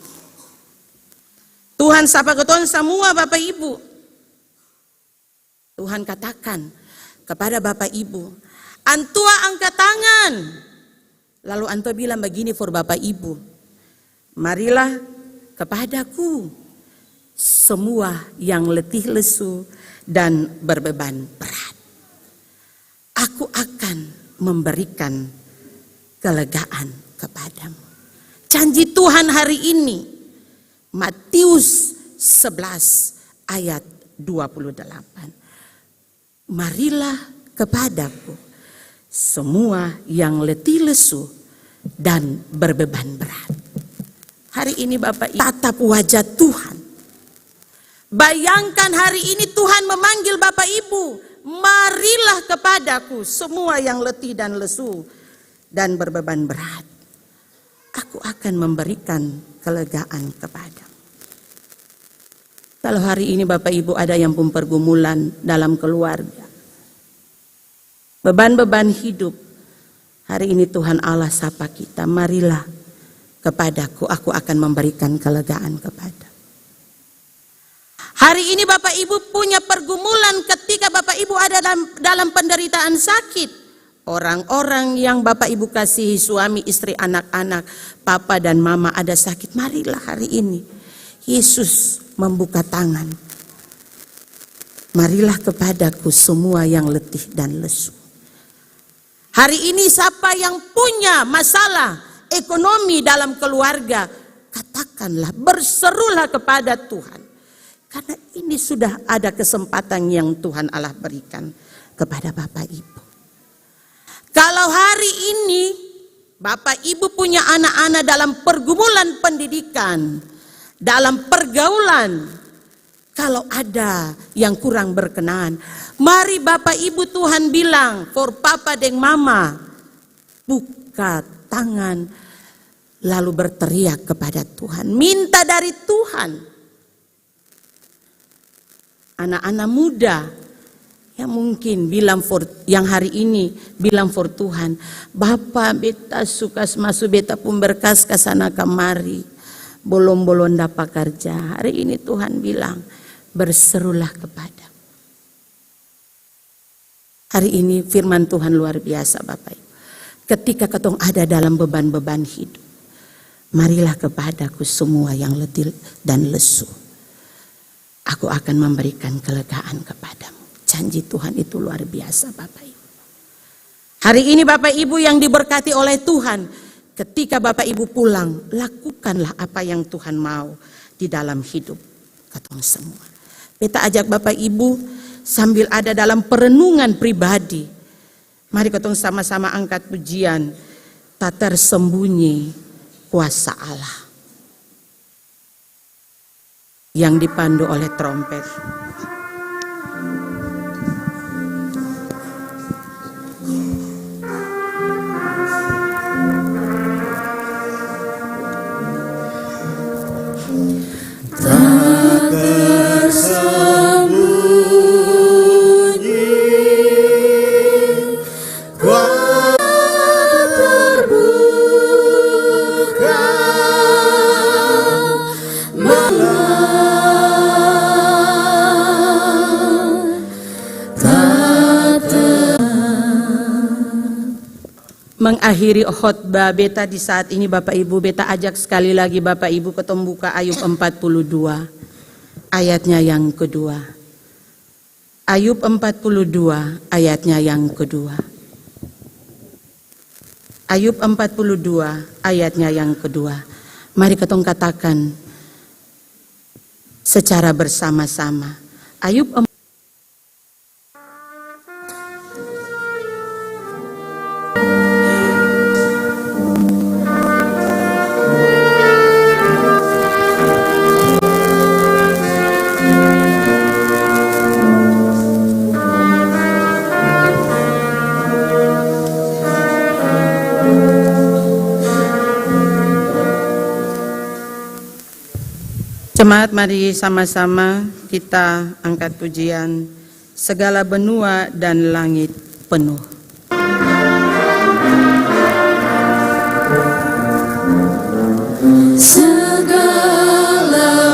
Tuhan sapa ketong semua Bapak Ibu. Tuhan katakan kepada Bapak Ibu, antua angkat tangan. Lalu antua bilang begini for Bapak Ibu, marilah kepadaku semua yang letih lesu dan berbeban berat. Aku akan memberikan kelegaan kepadamu. Janji Tuhan hari ini, Matius 11 ayat 28. Marilah kepadaku semua yang letih lesu dan berbeban berat. Hari ini Bapak Ibu, tatap wajah Tuhan. Bayangkan hari ini Tuhan memanggil Bapak Ibu, marilah kepadaku semua yang letih dan lesu dan berbeban berat. Aku akan memberikan kelegaan kepadamu. Kalau hari ini Bapak Ibu ada yang pun pergumulan dalam keluarga, beban-beban hidup. Hari ini Tuhan Allah sapa kita, marilah kepadaku, aku akan memberikan kelegaan kepada. Hari ini Bapak Ibu punya pergumulan ketika Bapak Ibu ada dalam penderitaan sakit. Orang-orang yang Bapak Ibu kasihi, suami, istri, anak-anak, papa dan mama ada sakit. Marilah hari ini Yesus membuka tangan. Marilah kepadaku semua yang letih dan lesu. Hari ini siapa yang punya masalah ekonomi dalam keluarga, katakanlah, berserulah kepada Tuhan. Karena ini sudah ada kesempatan yang Tuhan Allah berikan kepada Bapak Ibu. Kalau hari ini Bapak Ibu punya anak-anak dalam pergumulan pendidikan, dalam pergaulan, kalau ada yang kurang berkenan, mari Bapak Ibu Tuhan bilang, for papa dan mama, buka tangan, lalu berteriak kepada Tuhan, minta dari Tuhan. Anak-anak muda yang mungkin bilang yang hari ini bilang for Tuhan, Bapak beta suka masuk beta pun berkas ke sana kemari, bolong-bolong dapat kerja. Hari ini Tuhan bilang, berserulah kepada. Hari ini firman Tuhan luar biasa Bapak Ibu. Ketika ketong ada dalam beban-beban hidup, marilah kepadaku semua yang letih dan lesu. Aku akan memberikan kelegaan kepadamu. Janji Tuhan itu luar biasa Bapak Ibu. Hari ini Bapak Ibu yang diberkati oleh Tuhan, ketika Bapak Ibu pulang, lakukanlah apa yang Tuhan mau di dalam hidup ketong semua. Beta ajak Bapak Ibu sambil ada dalam perenungan pribadi. Mari ketong sama-sama angkat pujian, tak tersembunyi kuasa Allah, yang dipandu oleh trompet. Mengakhiri khotbah beta di saat ini Bapak Ibu, beta ajak sekali lagi Bapak Ibu ketemu buka Ayub 42 ayatnya yang kedua. Ayub 42 ayatnya yang kedua. Ayub 42 ayatnya yang kedua. Mari ketong katakan secara bersama-sama. Ayub Jemaat, mari sama-sama kita angkat pujian, segala benua dan langit penuh. Segala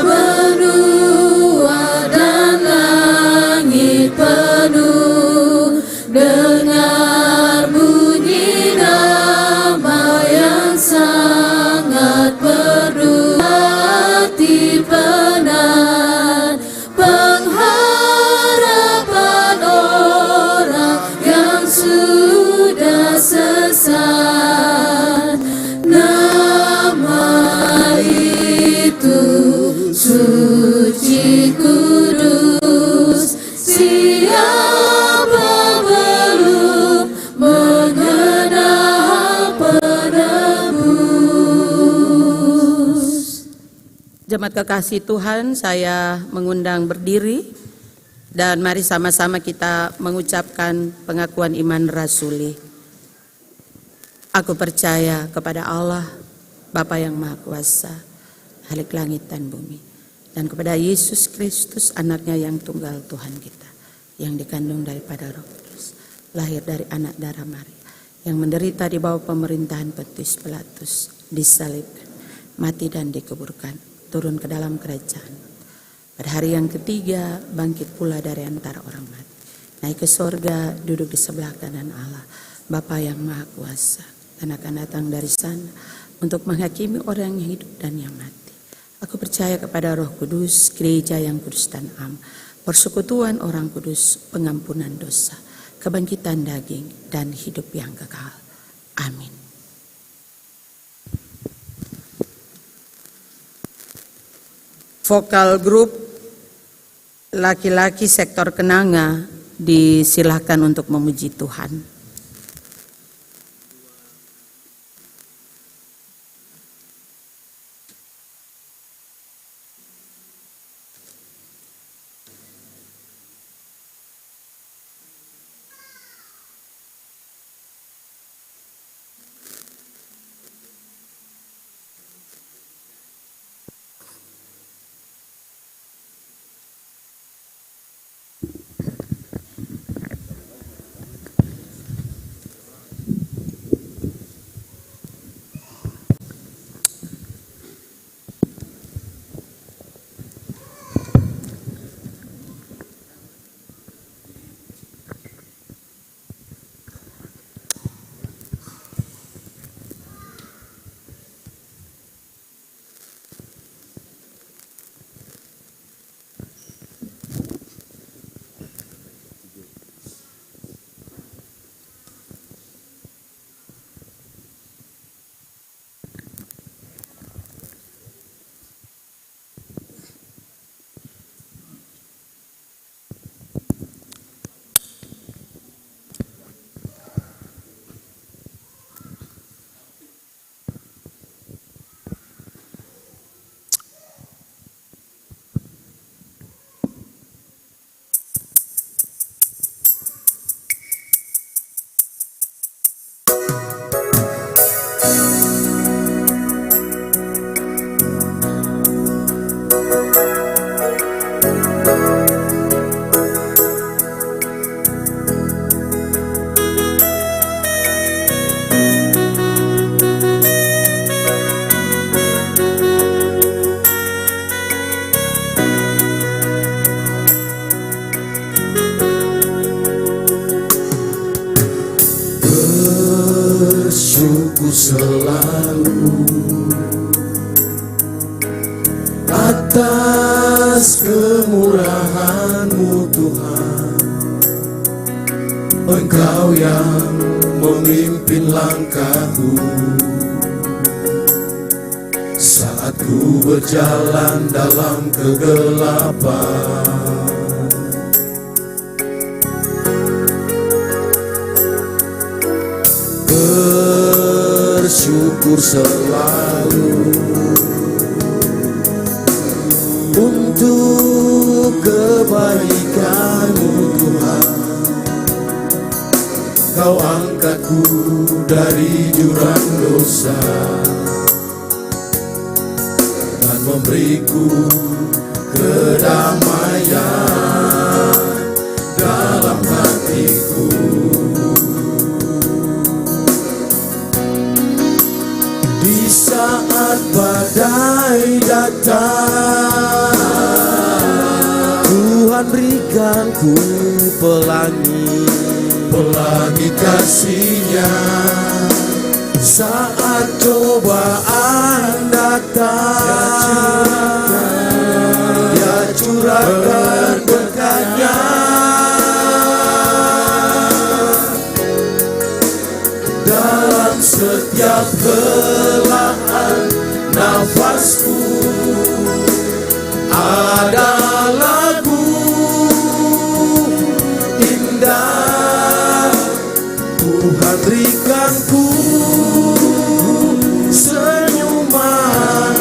benua dan langit penuh, dengar bunyi nama yang sangat merdu. Hati penat, pengharapan orang yang sudah sesat, nama itu suci kudus. Siapa belum mengenal penebus? Jemaat kekasih Tuhan, saya mengundang berdiri dan mari sama-sama kita mengucapkan pengakuan iman rasuli. Aku percaya kepada Allah, Bapa yang Maha Kuasa, Khalik langit dan bumi, dan kepada Yesus Kristus, anaknya yang tunggal Tuhan kita, yang dikandung daripada Roh Kudus, lahir dari anak darah Maria, yang menderita di bawah pemerintahan Pontius Pilatus, disalibkan, mati dan dikuburkan, turun ke dalam kerajaan. Pada hari yang ketiga bangkit pula dari antara orang mati, naik ke sorga, duduk di sebelah kanan Allah, Bapa yang Maha Kuasa, dan akan datang dari sana untuk menghakimi orang yang hidup dan yang mati. Aku percaya kepada Roh Kudus, gereja yang kudus dan am, persekutuan orang kudus, pengampunan dosa, kebangkitan daging, dan hidup yang kekal. Amin. Vokal grup laki-laki sektor Kenanga disilahkan untuk memuji Tuhan. Bersyukur selalu atas kemurahan-Mu Tuhan. Engkau yang memimpin langkahku saat ku berjalan dalam kegelapan. Bersyukur selalu untuk kebaikan-Mu Tuhan. Kau angkatku dari jurang dosa dan memberiku kedamaian dalam hatiku. Di saat badai datang, Tuhan berikan ku pelangi kasih-Nya. Saat cobaan datang, Dia curahkan berkat-Nya. Dalam setiap helaan nafasku ada lagu indah. Tuhan berikanku senyuman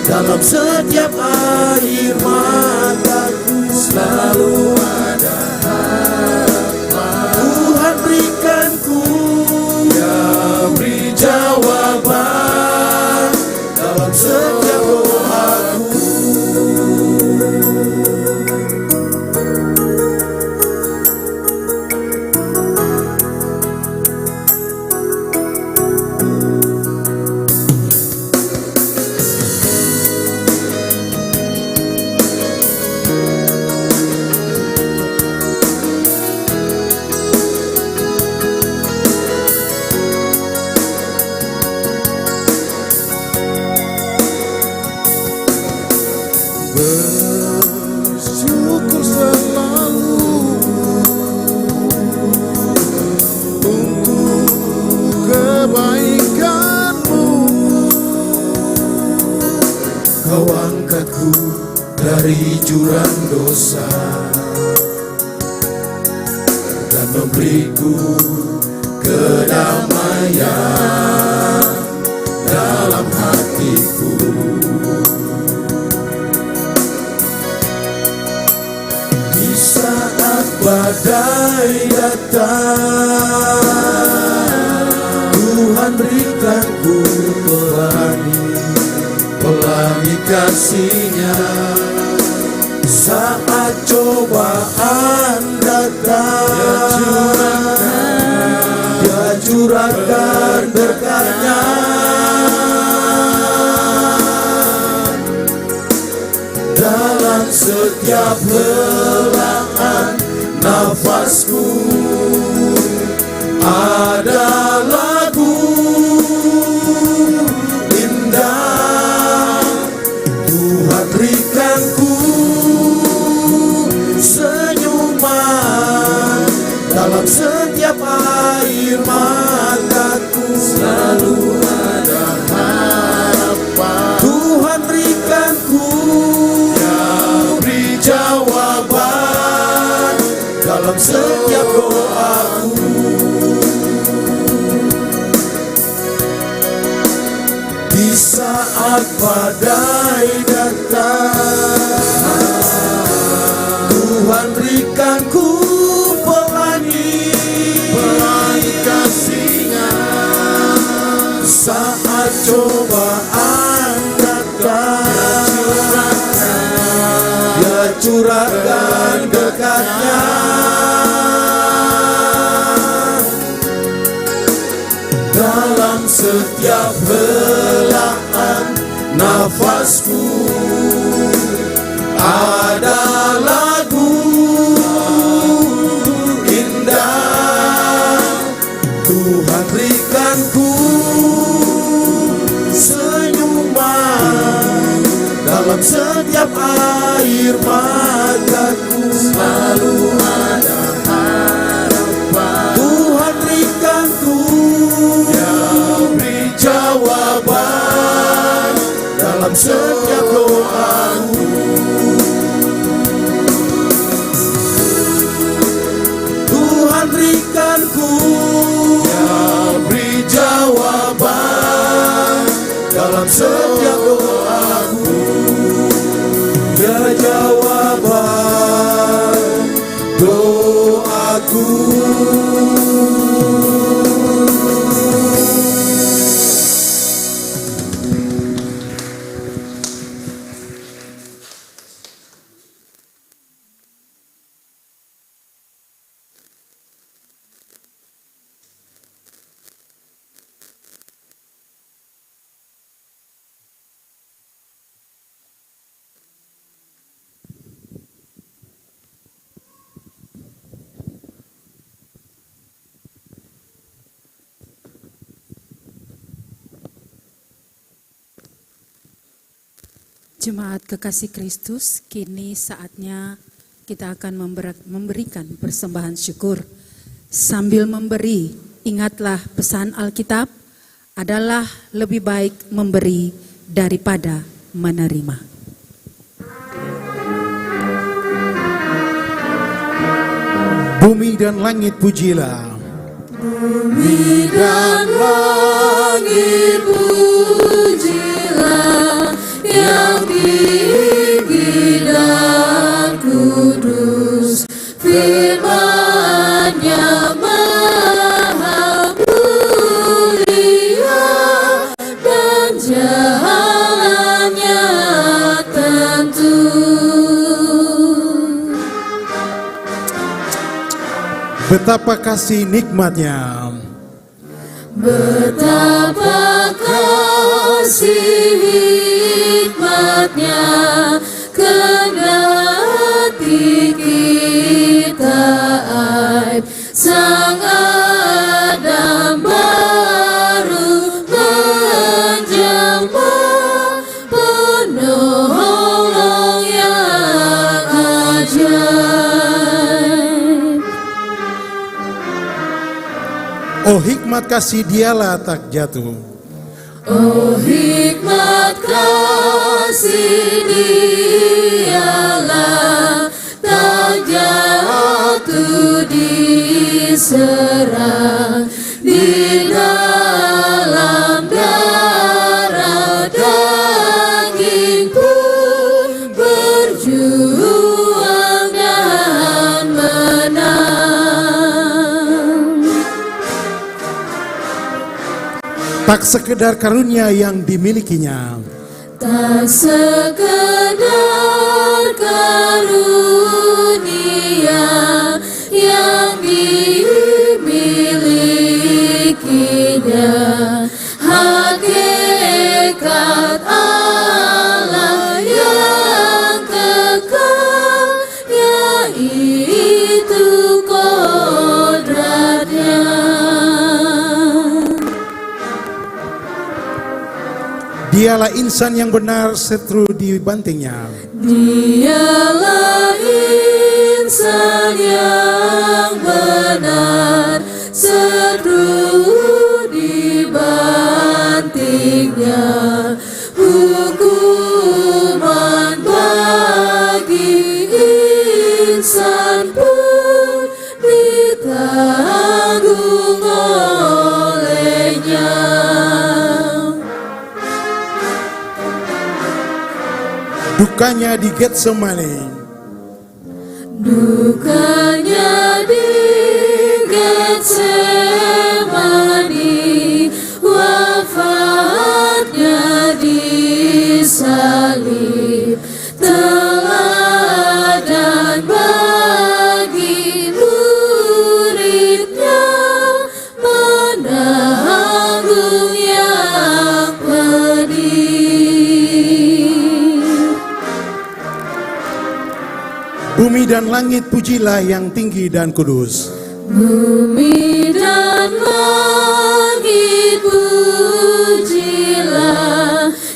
dalam setiap air mataku. Selalu ada harapan. Tuhan berikanku, Dia beri jawaban dalam setiap doaku. kehancuran dosa dan memberiku kedamaian dalam hatiku. Di saat badai datang, Tuhan berikan ku pelangi kasih-Nya. Saat cobaan datang, Dia curahkan berkat-Nya. Dalam setiap helaan nafasku ada lagu indah. Tuhan berikan ku senyuman dalam setiap air mataku. Selalu ada harapan. Tuhan berikan ku beri jawaban dalam setiap doaku. Di saat badai datang, Tuhan berikan ku pelangi kasih-Nya. Saat cobaan datang, Dia curahkan berkat-Nya. Dalam setiap helaan nafasku ada lagu indah. Tuhan berikan ku senyuman dalam setiap air mataku. Selalu ada harapan. Tuhan berikan ku beri jawaban dalam setiap doaku. Tuhan berikan ku beri jawaban dalam setiap doaku. Dia jawaban doaku. Jemaat kekasih Kristus, kini saatnya kita akan memberikan persembahan syukur. Sambil memberi, ingatlah pesan Alkitab adalah lebih baik memberi daripada menerima. Bumi dan langit pujilah. Bumi dan langit pujilah yang tinggi dan kudus, firman-Nya maha mulia dan jalan-Nya tentu. Betapa kasih nikmat-Nya, betapa kasih nikmat-Nya, kendati kita aib, Sang Adam baru menjelma, penolong yang ajaib. oh hikmat kasih Dialah tak jatuh. Oh hikmat kasih kasih dialah tak jatuh diserang di dalam darah daging pun berjuang dan menang. Tak sekedar karunia yang dimilikinya, Tak sekedar karunia yang dimilikinya, hakikat Allah yang kekal, yaitu kodratnya. dialah insan yang benar seteru dibantingnya. Dialah insan yang benar seteru dibantingnya. Hukuman bagi insan pun ditanggung olehnya. Dukanya di Getsemani, Dukanya di Getsemani, wafatnya di salib, teladan bagi muridnya, menanggung yang pedih. bumi dan langit pujilah yang tinggi dan kudus. Bumi dan langit pujilah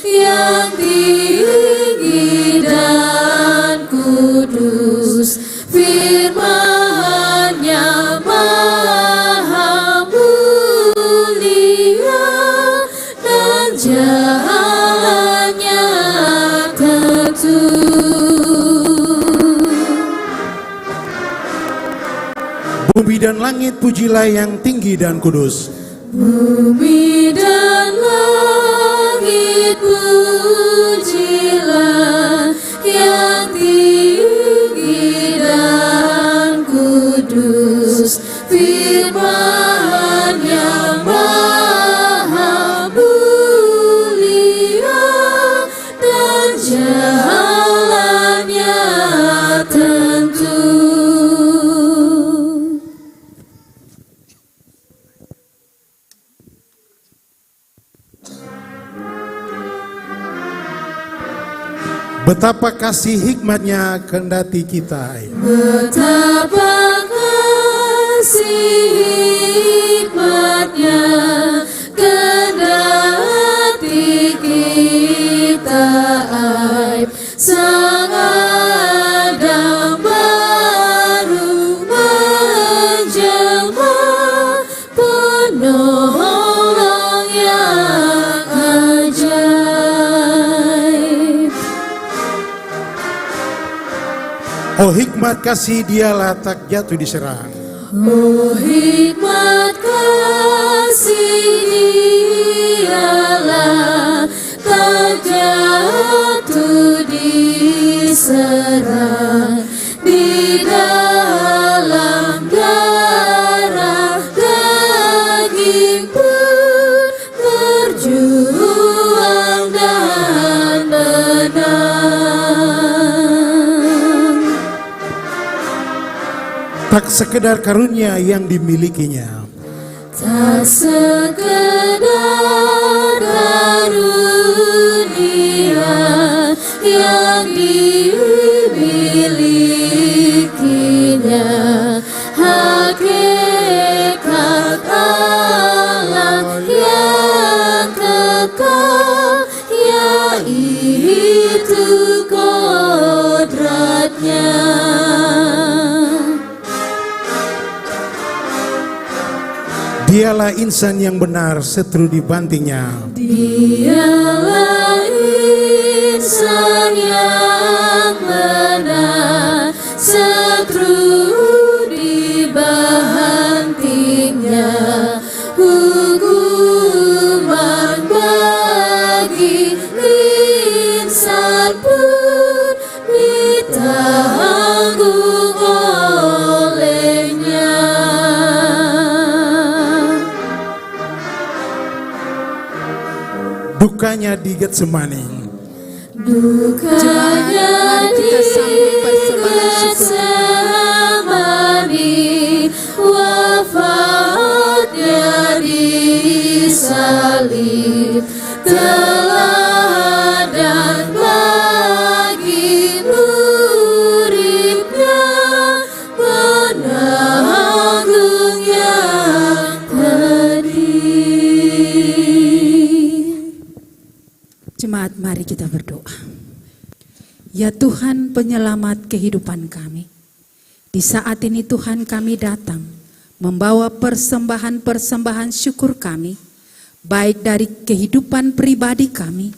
yang tinggi dan kudus. Firman-Nya maha mulia dan jalannya tentu. Bumi dan langit pujilah yang tinggi dan kudus. Bumi dan langit pujilah yang tinggi dan kudus. Firman-Nya maha mulia dan jalannya tentu. Betapa kasih hikmat-Nya kendati kita. Betapa kasih hikmat-Nya kendati kita aib. Sang Adam baru menjelma, penolong yang ajaib. Oh hikmat kasih dialah tak jatuh diserang. Oh hikmat kasih dialah tak jatuh diserang. Di dalam darah daging pun berjuang dan menang. Tak sekedar karunia yang dimilikinya, Tak sekedar karunia yang dimilikinya, hakikat Allah yang kekal, yaitu kodratnya. dialah insan yang benar seteru dibantingnya. Dialah insan Tuhan yang benar, seteru dibantingnya, hukuman bagi insan pun ditanggung olehnya. Dukanya di Getsemani. Dukanya di Getsemani, wafatnya di salib, teladan bagi muridnya, penanggung yang pedih. Jemaat, mari kita berdoa. Ya Tuhan, penyelamat kehidupan kami, di saat ini Tuhan kami datang membawa persembahan-persembahan syukur kami, baik dari kehidupan pribadi kami,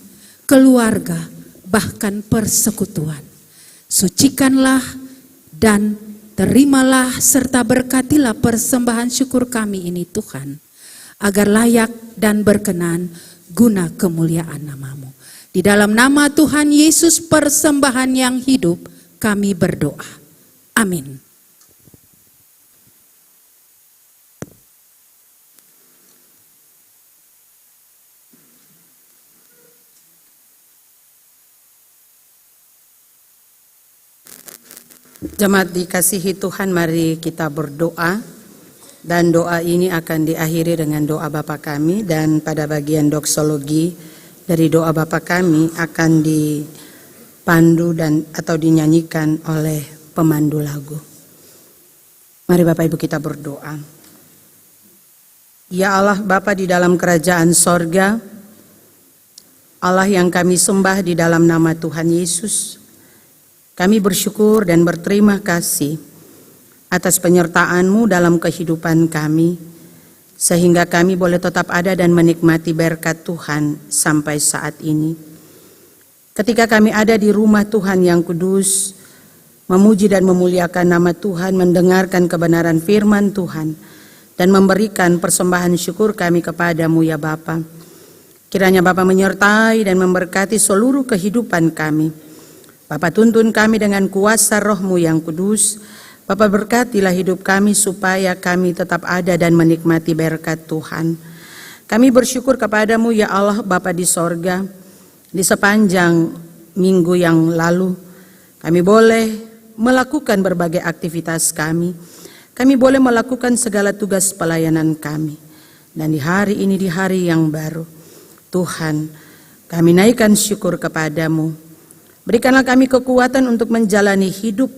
keluarga, bahkan persekutuan. Sucikanlah dan terimalah serta berkatilah persembahan syukur kami ini Tuhan, agar layak dan berkenan guna kemuliaan nama-Mu. Di dalam nama Tuhan Yesus, persembahan yang hidup, kami berdoa. Amin. Jemaat dikasihi Tuhan, mari kita berdoa. Dan doa ini akan diakhiri dengan doa Bapa kami, dan pada bagian doksologi dari doa Bapa kami akan dipandu dan atau dinyanyikan oleh pemandu lagu. Mari Bapak Ibu kita berdoa. Ya Allah Bapa di dalam kerajaan sorga, Allah yang kami sembah di dalam nama Tuhan Yesus, kami bersyukur dan berterima kasih atas penyertaan-Mu dalam kehidupan kami, sehingga kami boleh tetap ada dan menikmati berkat Tuhan sampai saat ini. Ketika kami ada di rumah Tuhan yang kudus, memuji dan memuliakan nama Tuhan, mendengarkan kebenaran firman Tuhan, dan memberikan persembahan syukur kami kepadamu ya Bapa. Kiranya Bapa menyertai dan memberkati seluruh kehidupan kami. Bapa tuntun kami dengan kuasa Roh-Mu yang kudus. Bapa berkatilah hidup kami supaya kami tetap ada dan menikmati berkat Tuhan. Kami bersyukur kepadamu ya Allah Bapa di sorga. Di sepanjang minggu yang lalu kami boleh melakukan berbagai aktivitas kami. Kami boleh melakukan segala tugas pelayanan kami. Dan di hari ini, di hari yang baru, Tuhan, kami naikkan syukur kepadamu. Berikanlah kami kekuatan untuk menjalani hidup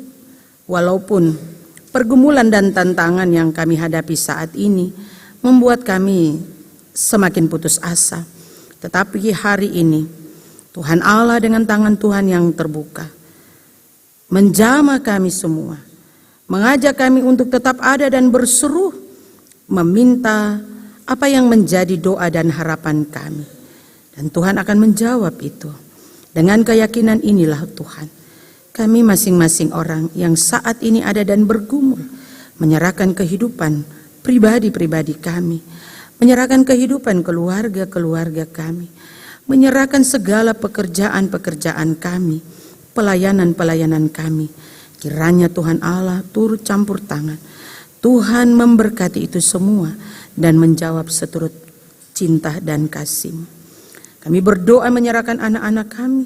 walaupun pergumulan dan tantangan yang kami hadapi saat ini membuat kami semakin putus asa. Tetapi hari ini Tuhan Allah dengan tangan Tuhan yang terbuka menjamah kami semua, mengajak kami untuk tetap ada dan berseru meminta apa yang menjadi doa dan harapan kami. Dan Tuhan akan menjawab itu. Dengan keyakinan inilah Tuhan, kami masing-masing orang yang saat ini ada dan bergumul, menyerahkan kehidupan pribadi-pribadi kami, menyerahkan kehidupan keluarga-keluarga kami, menyerahkan segala pekerjaan-pekerjaan kami, pelayanan-pelayanan kami. Kiranya Tuhan Allah turut campur tangan. Tuhan memberkati itu semua dan menjawab seturut cinta dan kasih. Kami berdoa menyerahkan anak-anak kami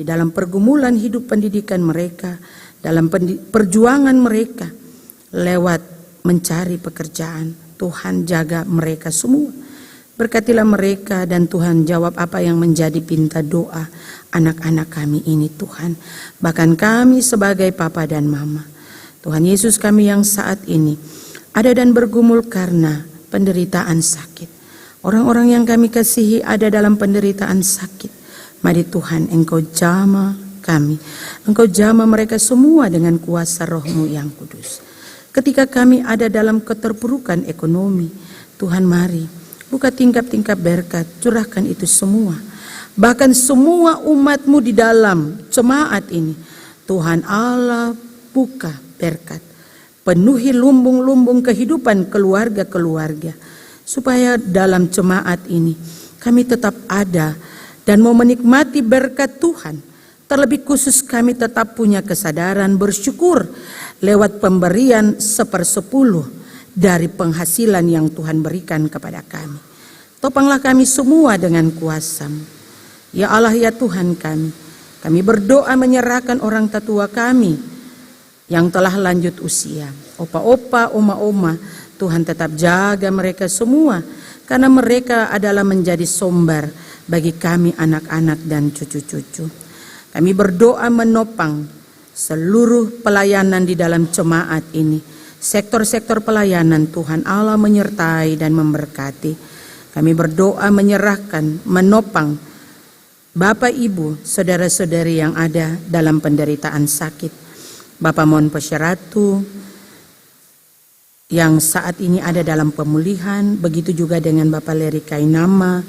di dalam pergumulan hidup pendidikan mereka, dalam perjuangan mereka lewat mencari pekerjaan. Tuhan jaga mereka semua. Berkatilah mereka dan Tuhan jawab apa yang menjadi pinta doa anak-anak kami ini Tuhan. Bahkan kami sebagai papa dan mama. Tuhan Yesus, kami yang saat ini ada dan bergumul karena penderitaan sakit. Orang-orang yang kami kasihi ada dalam penderitaan sakit. Mari Tuhan, Engkau jamah kami. Engkau jamah mereka semua dengan kuasa Roh-Mu yang kudus. Ketika kami ada dalam keterpurukan ekonomi, Tuhan mari buka tingkap-tingkap berkat, curahkan itu semua. bahkan semua umat-Mu di dalam jemaat ini. Tuhan Allah, buka berkat, penuhi lumbung-lumbung kehidupan keluarga-keluarga, supaya dalam jemaat ini kami tetap ada dan mau menikmati berkat Tuhan. Terlebih khusus kami tetap punya kesadaran bersyukur lewat pemberian 1/10 dari penghasilan yang Tuhan berikan kepada kami. Topanglah kami semua dengan kuasa-Mu. Ya Allah, ya Tuhan kami berdoa menyerahkan orang tetua kami yang telah lanjut usia. Opa-opa, oma-oma, Tuhan tetap jaga mereka semua, karena mereka adalah menjadi sumber bagi kami anak-anak dan cucu-cucu. Kami berdoa menopang seluruh pelayanan di dalam jemaat ini. Sektor-sektor pelayanan Tuhan Allah menyertai dan memberkati. Kami berdoa menyerahkan, menopang Bapak, Ibu, saudara-saudari yang ada dalam penderitaan sakit. Bapak Mon Pesyaratu yang saat ini ada dalam pemulihan, begitu juga dengan Bapak Leri Kainama,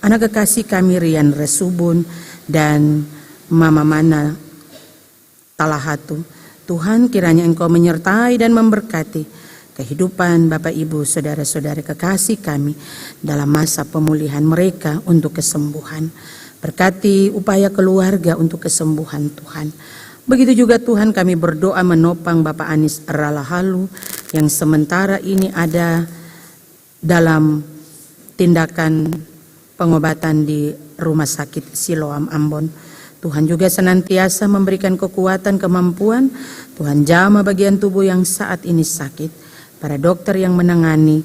anak kekasih kami Rian Resubun, dan Mama Mana Talahatu. Tuhan, kiranya Engkau menyertai dan memberkati kehidupan Bapak, Ibu, saudara-saudari kekasih kami dalam masa pemulihan mereka untuk kesembuhan. Berkati upaya keluarga untuk kesembuhan Tuhan. Begitu juga Tuhan, kami berdoa menopang Bapak Anis Ralahalu yang sementara ini ada dalam tindakan pengobatan di Rumah Sakit Siloam Ambon. Tuhan juga senantiasa memberikan kekuatan, kemampuan. Tuhan jamah bagian tubuh yang saat ini sakit. Para dokter yang menangani,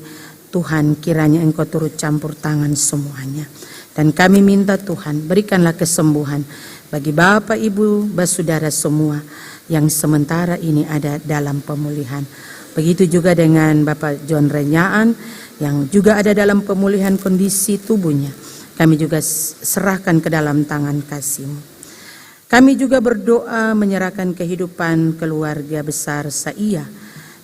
Tuhan kiranya Engkau turut campur tangan semuanya. Dan kami minta Tuhan, berikanlah kesembuhan bagi Bapak, Ibu, saudara semua yang sementara ini ada dalam pemulihan. Begitu juga dengan Bapak John Renyaan yang juga ada dalam pemulihan kondisi tubuhnya. Kami juga serahkan ke dalam tangan kasih-Mu. Kami juga berdoa menyerahkan kehidupan keluarga besar Saia,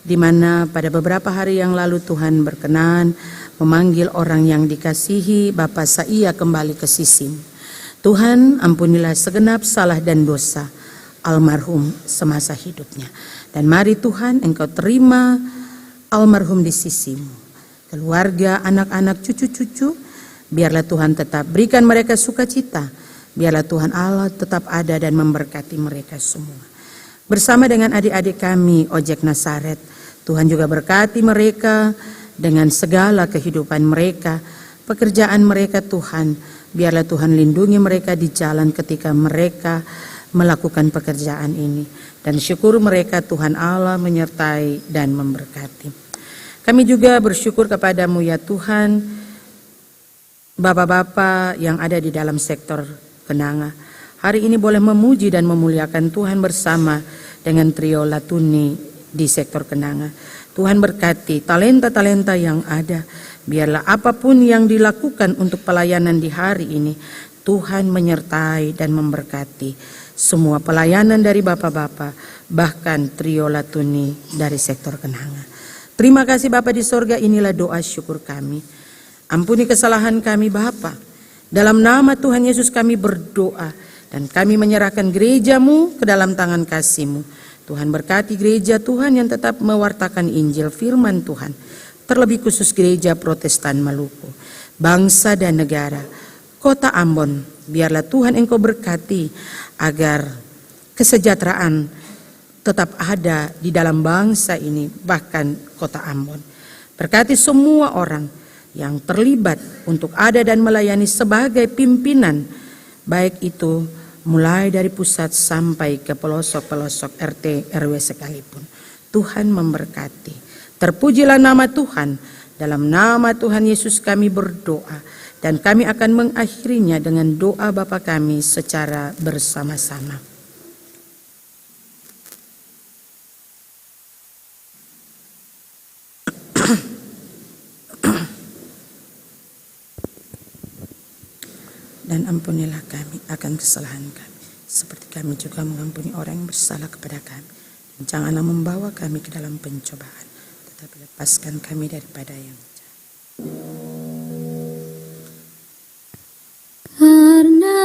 di mana pada beberapa hari yang lalu Tuhan berkenan memanggil orang yang dikasihi Bapak Saia kembali ke sisi-Mu. Tuhan, ampunilah segenap salah dan dosa almarhum semasa hidupnya. Dan mari Tuhan, Engkau terima almarhum di sisi-Mu. Keluarga, anak-anak, cucu-cucu, biarlah Tuhan tetap berikan mereka sukacita. Biarlah Tuhan Allah tetap ada dan memberkati mereka semua. Bersama dengan adik-adik kami, Ojek Nasaret, Tuhan juga berkati mereka dengan segala kehidupan mereka, pekerjaan mereka Tuhan. Biarlah Tuhan lindungi mereka di jalan ketika mereka melakukan pekerjaan ini. Dan syukur mereka Tuhan Allah menyertai dan memberkati. Kami juga bersyukur kepadamu ya Tuhan, Bapak-bapak yang ada di dalam sektor Kenanga. Hari ini boleh memuji dan memuliakan Tuhan bersama dengan trio Latuni di sektor Kenanga. Tuhan berkati talenta-talenta yang ada. Biarlah apapun yang dilakukan untuk pelayanan di hari ini, Tuhan menyertai dan memberkati semua pelayanan dari Bapak-bapak, bahkan trio Latuni dari sektor Kenanga. Terima kasih Bapa di sorga, inilah doa syukur kami. Ampuni kesalahan kami Bapa. Dalam nama Tuhan Yesus kami berdoa dan kami menyerahkan gereja-Mu ke dalam tangan kasih-Mu. Tuhan berkati gereja Tuhan yang tetap mewartakan Injil firman Tuhan. Terlebih khusus gereja Protestan Maluku, bangsa dan negara, kota Ambon. Biarlah Tuhan Engkau berkati agar kesejahteraan tetap ada di dalam bangsa ini, bahkan kota Ambon. Berkati semua orang yang terlibat untuk ada dan melayani sebagai pimpinan, baik itu mulai dari pusat sampai ke pelosok-pelosok RT RW sekalipun. Tuhan memberkati. Terpujilah nama Tuhan. Dalam nama Tuhan Yesus kami berdoa. Dan kami akan mengakhirinya dengan doa Bapa kami secara bersama-sama. Dan ampunilah kami akan kesalahan kami, seperti kami juga mengampuni orang yang bersalah kepada kami. Dan janganlah membawa kami ke dalam pencobaan, tetapi lepaskan kami daripada yang jahat. Karena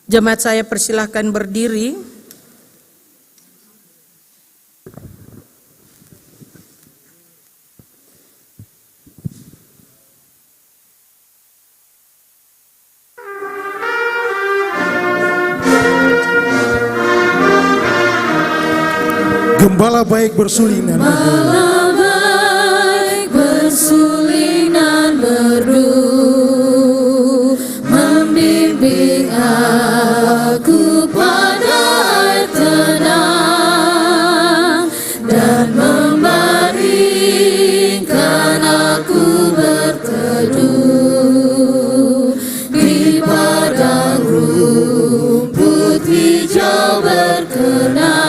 Jemaat saya persilahkan berdiri. Gembala baik bersuling dan bersuling dan merdu, membimbing aku pada air tenang, dan membaringkan aku berteduh di padang rumput hijau berkenan.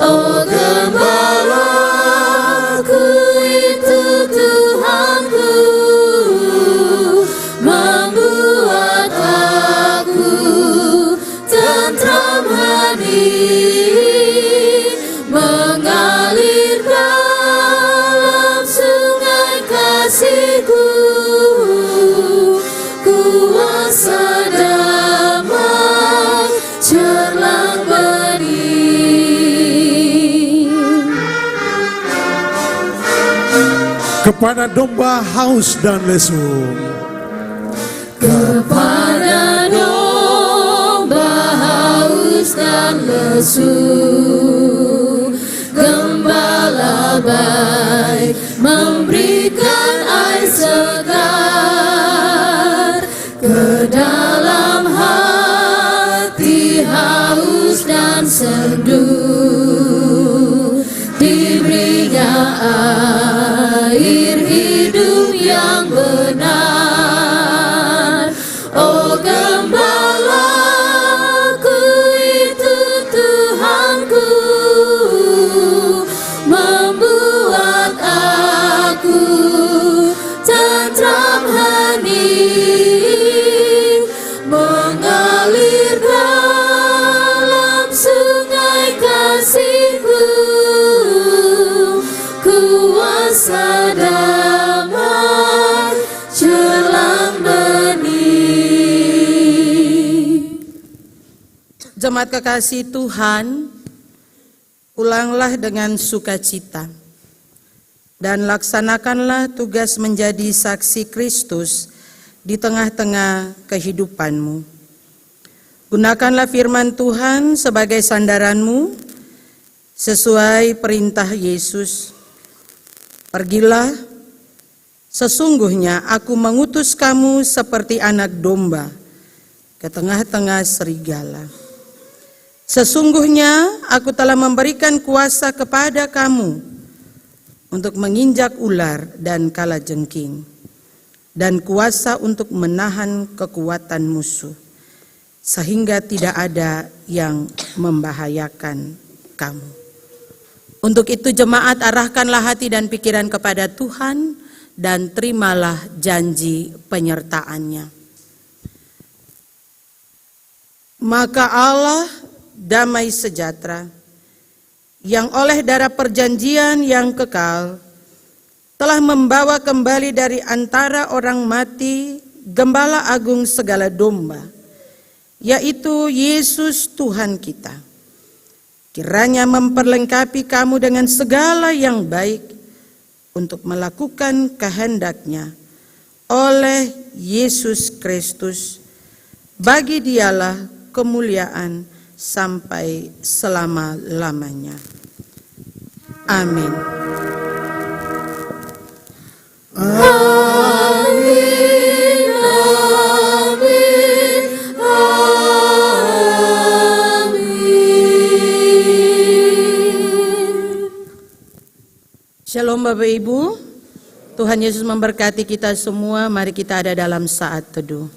Oh gembalaku itu Tuhanku, membuat aku tentram hati, mengalir dalam sungai kasih-Ku, kuasa damai cerlang bening. kepada domba haus dan lesu. Kepada domba haus dan lesu, gembala baik memberikan air segar ke dalam hati haus dan sendu. Diberinya air hidup yang benar. Oh gembalaku itu Tuhanku, membuat aku tentram hening, mengalir dalam sungai kasih-Ku, kuasa damai cerlang bening. Jemaat kekasih Tuhan, ulanglah dengan sukacita dan laksanakanlah tugas menjadi saksi Kristus di tengah-tengah kehidupanmu. Gunakanlah firman Tuhan sebagai sandaranmu sesuai perintah Yesus. Pergilah, sesungguhnya aku mengutus kamu seperti anak domba ke tengah-tengah serigala. Sesungguhnya aku telah memberikan kuasa kepada kamu untuk menginjak ular dan kalajengking, dan kuasa untuk menahan kekuatan musuh, sehingga tidak ada yang membahayakan kamu. Untuk itu jemaat, arahkanlah hati dan pikiran kepada Tuhan dan terimalah janji penyertaan-Nya. Maka Allah damai sejahtera yang oleh darah perjanjian yang kekal telah membawa kembali dari antara orang mati Gembala Agung segala domba, yaitu Yesus Tuhan kita. Kiranya memperlengkapi kamu dengan segala yang baik untuk melakukan kehendak-Nya oleh Yesus Kristus. Bagi Dialah kemuliaan sampai selama-lamanya. Amin. Amin, amin, amin. Shalom Bapak Ibu, Tuhan Yesus memberkati kita semua. Mari kita ada dalam saat teduh.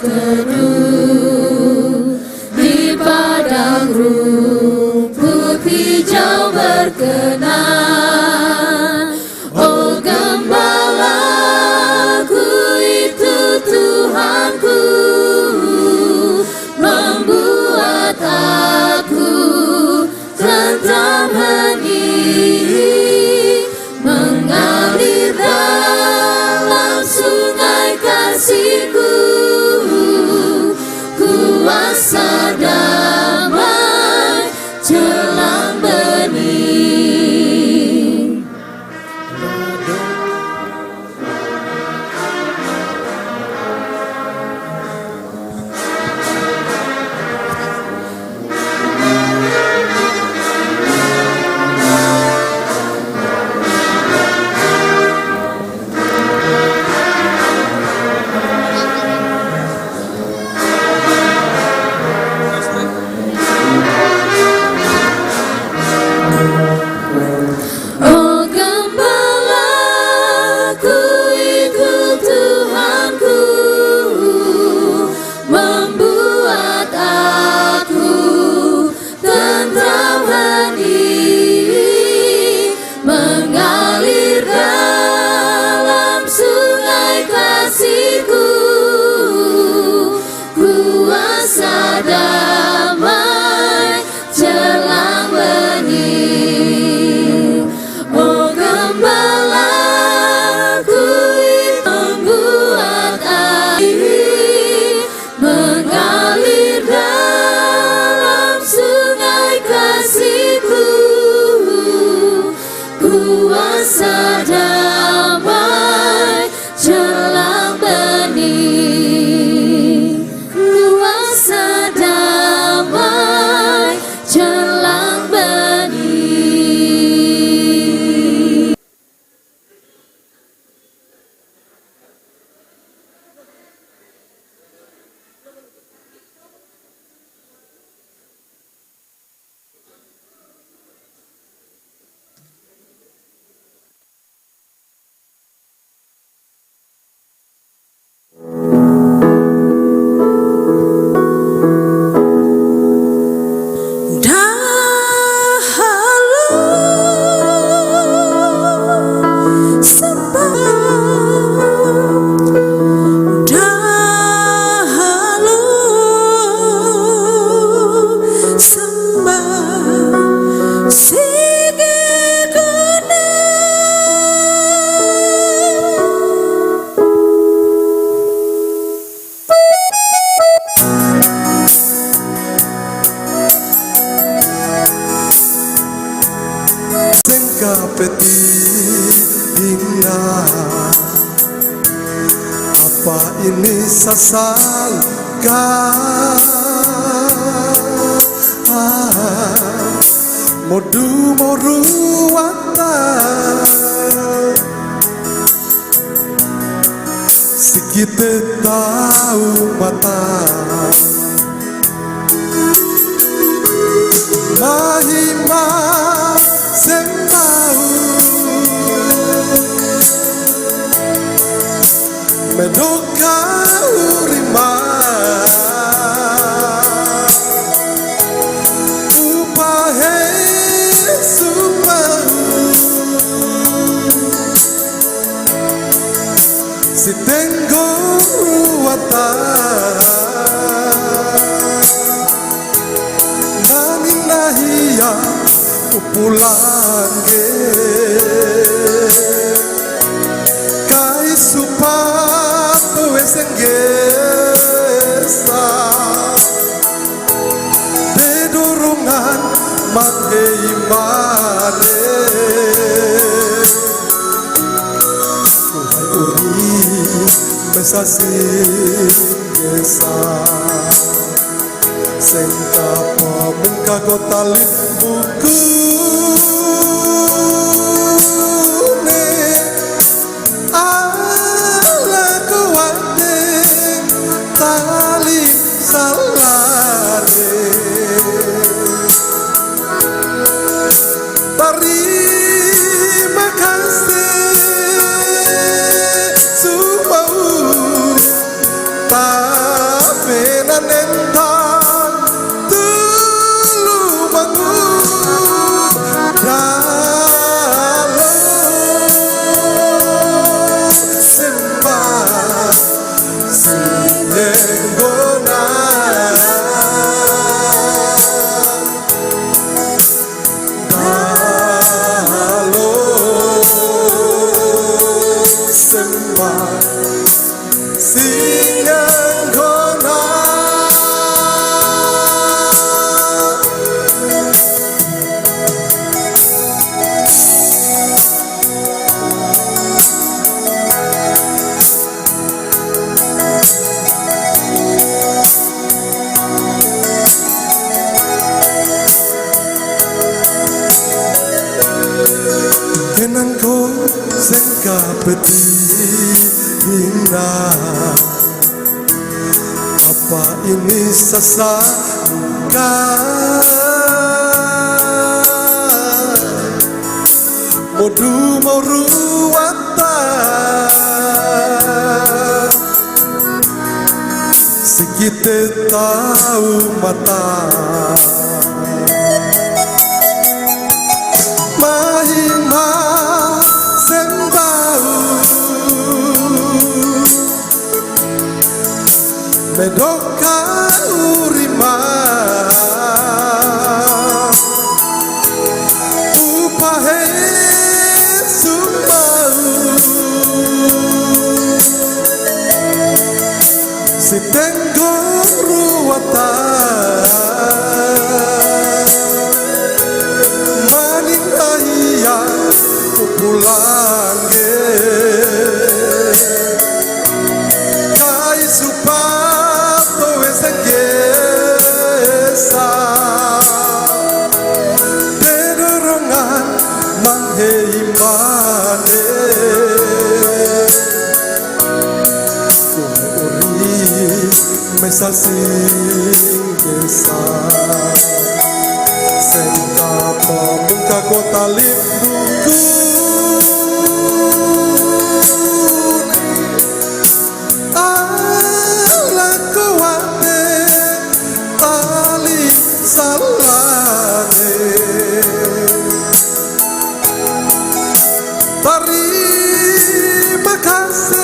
berteduh di padang rumput hijau berkenan. Oh gembalaku itu Tuhanku, membuat aku tentram hening, mengalir dalam sungai kasih-Ku, kuasa damai jelang bening. Oh gembalaku ikut Tuhanku, membuat aku tentram hening, mengalir dalam sungai kasih-Ku, kuasa damai jelang bening. Oh gembalaku membuat air mengalir dalam sungai kasih-Ku, kuasa damai jelang bening, kuasa damai jelang bening. Peti indah, apa ini sasangka? Modu moruata sikite tahu mata mahima sembau medoka urima upahe supau si tengo ruata nani nahia upulange kai supato esengesa dedurungan mangge imane kuhai uri mesasi desa sengka pamungka kotali buku ne ala kuwate tali salare terima kasih sumau peti hina. Apa ini sesadukan modu mau ruwatan sekite tahu mata mahima sembau medoka urima upahe sumbau si tenggo ruwatan maningaya pupulange kai supato esengesa pederongan mangheimane mesal singgesa senta pemuka kota limbuku ala kuwate ali salane terima kasih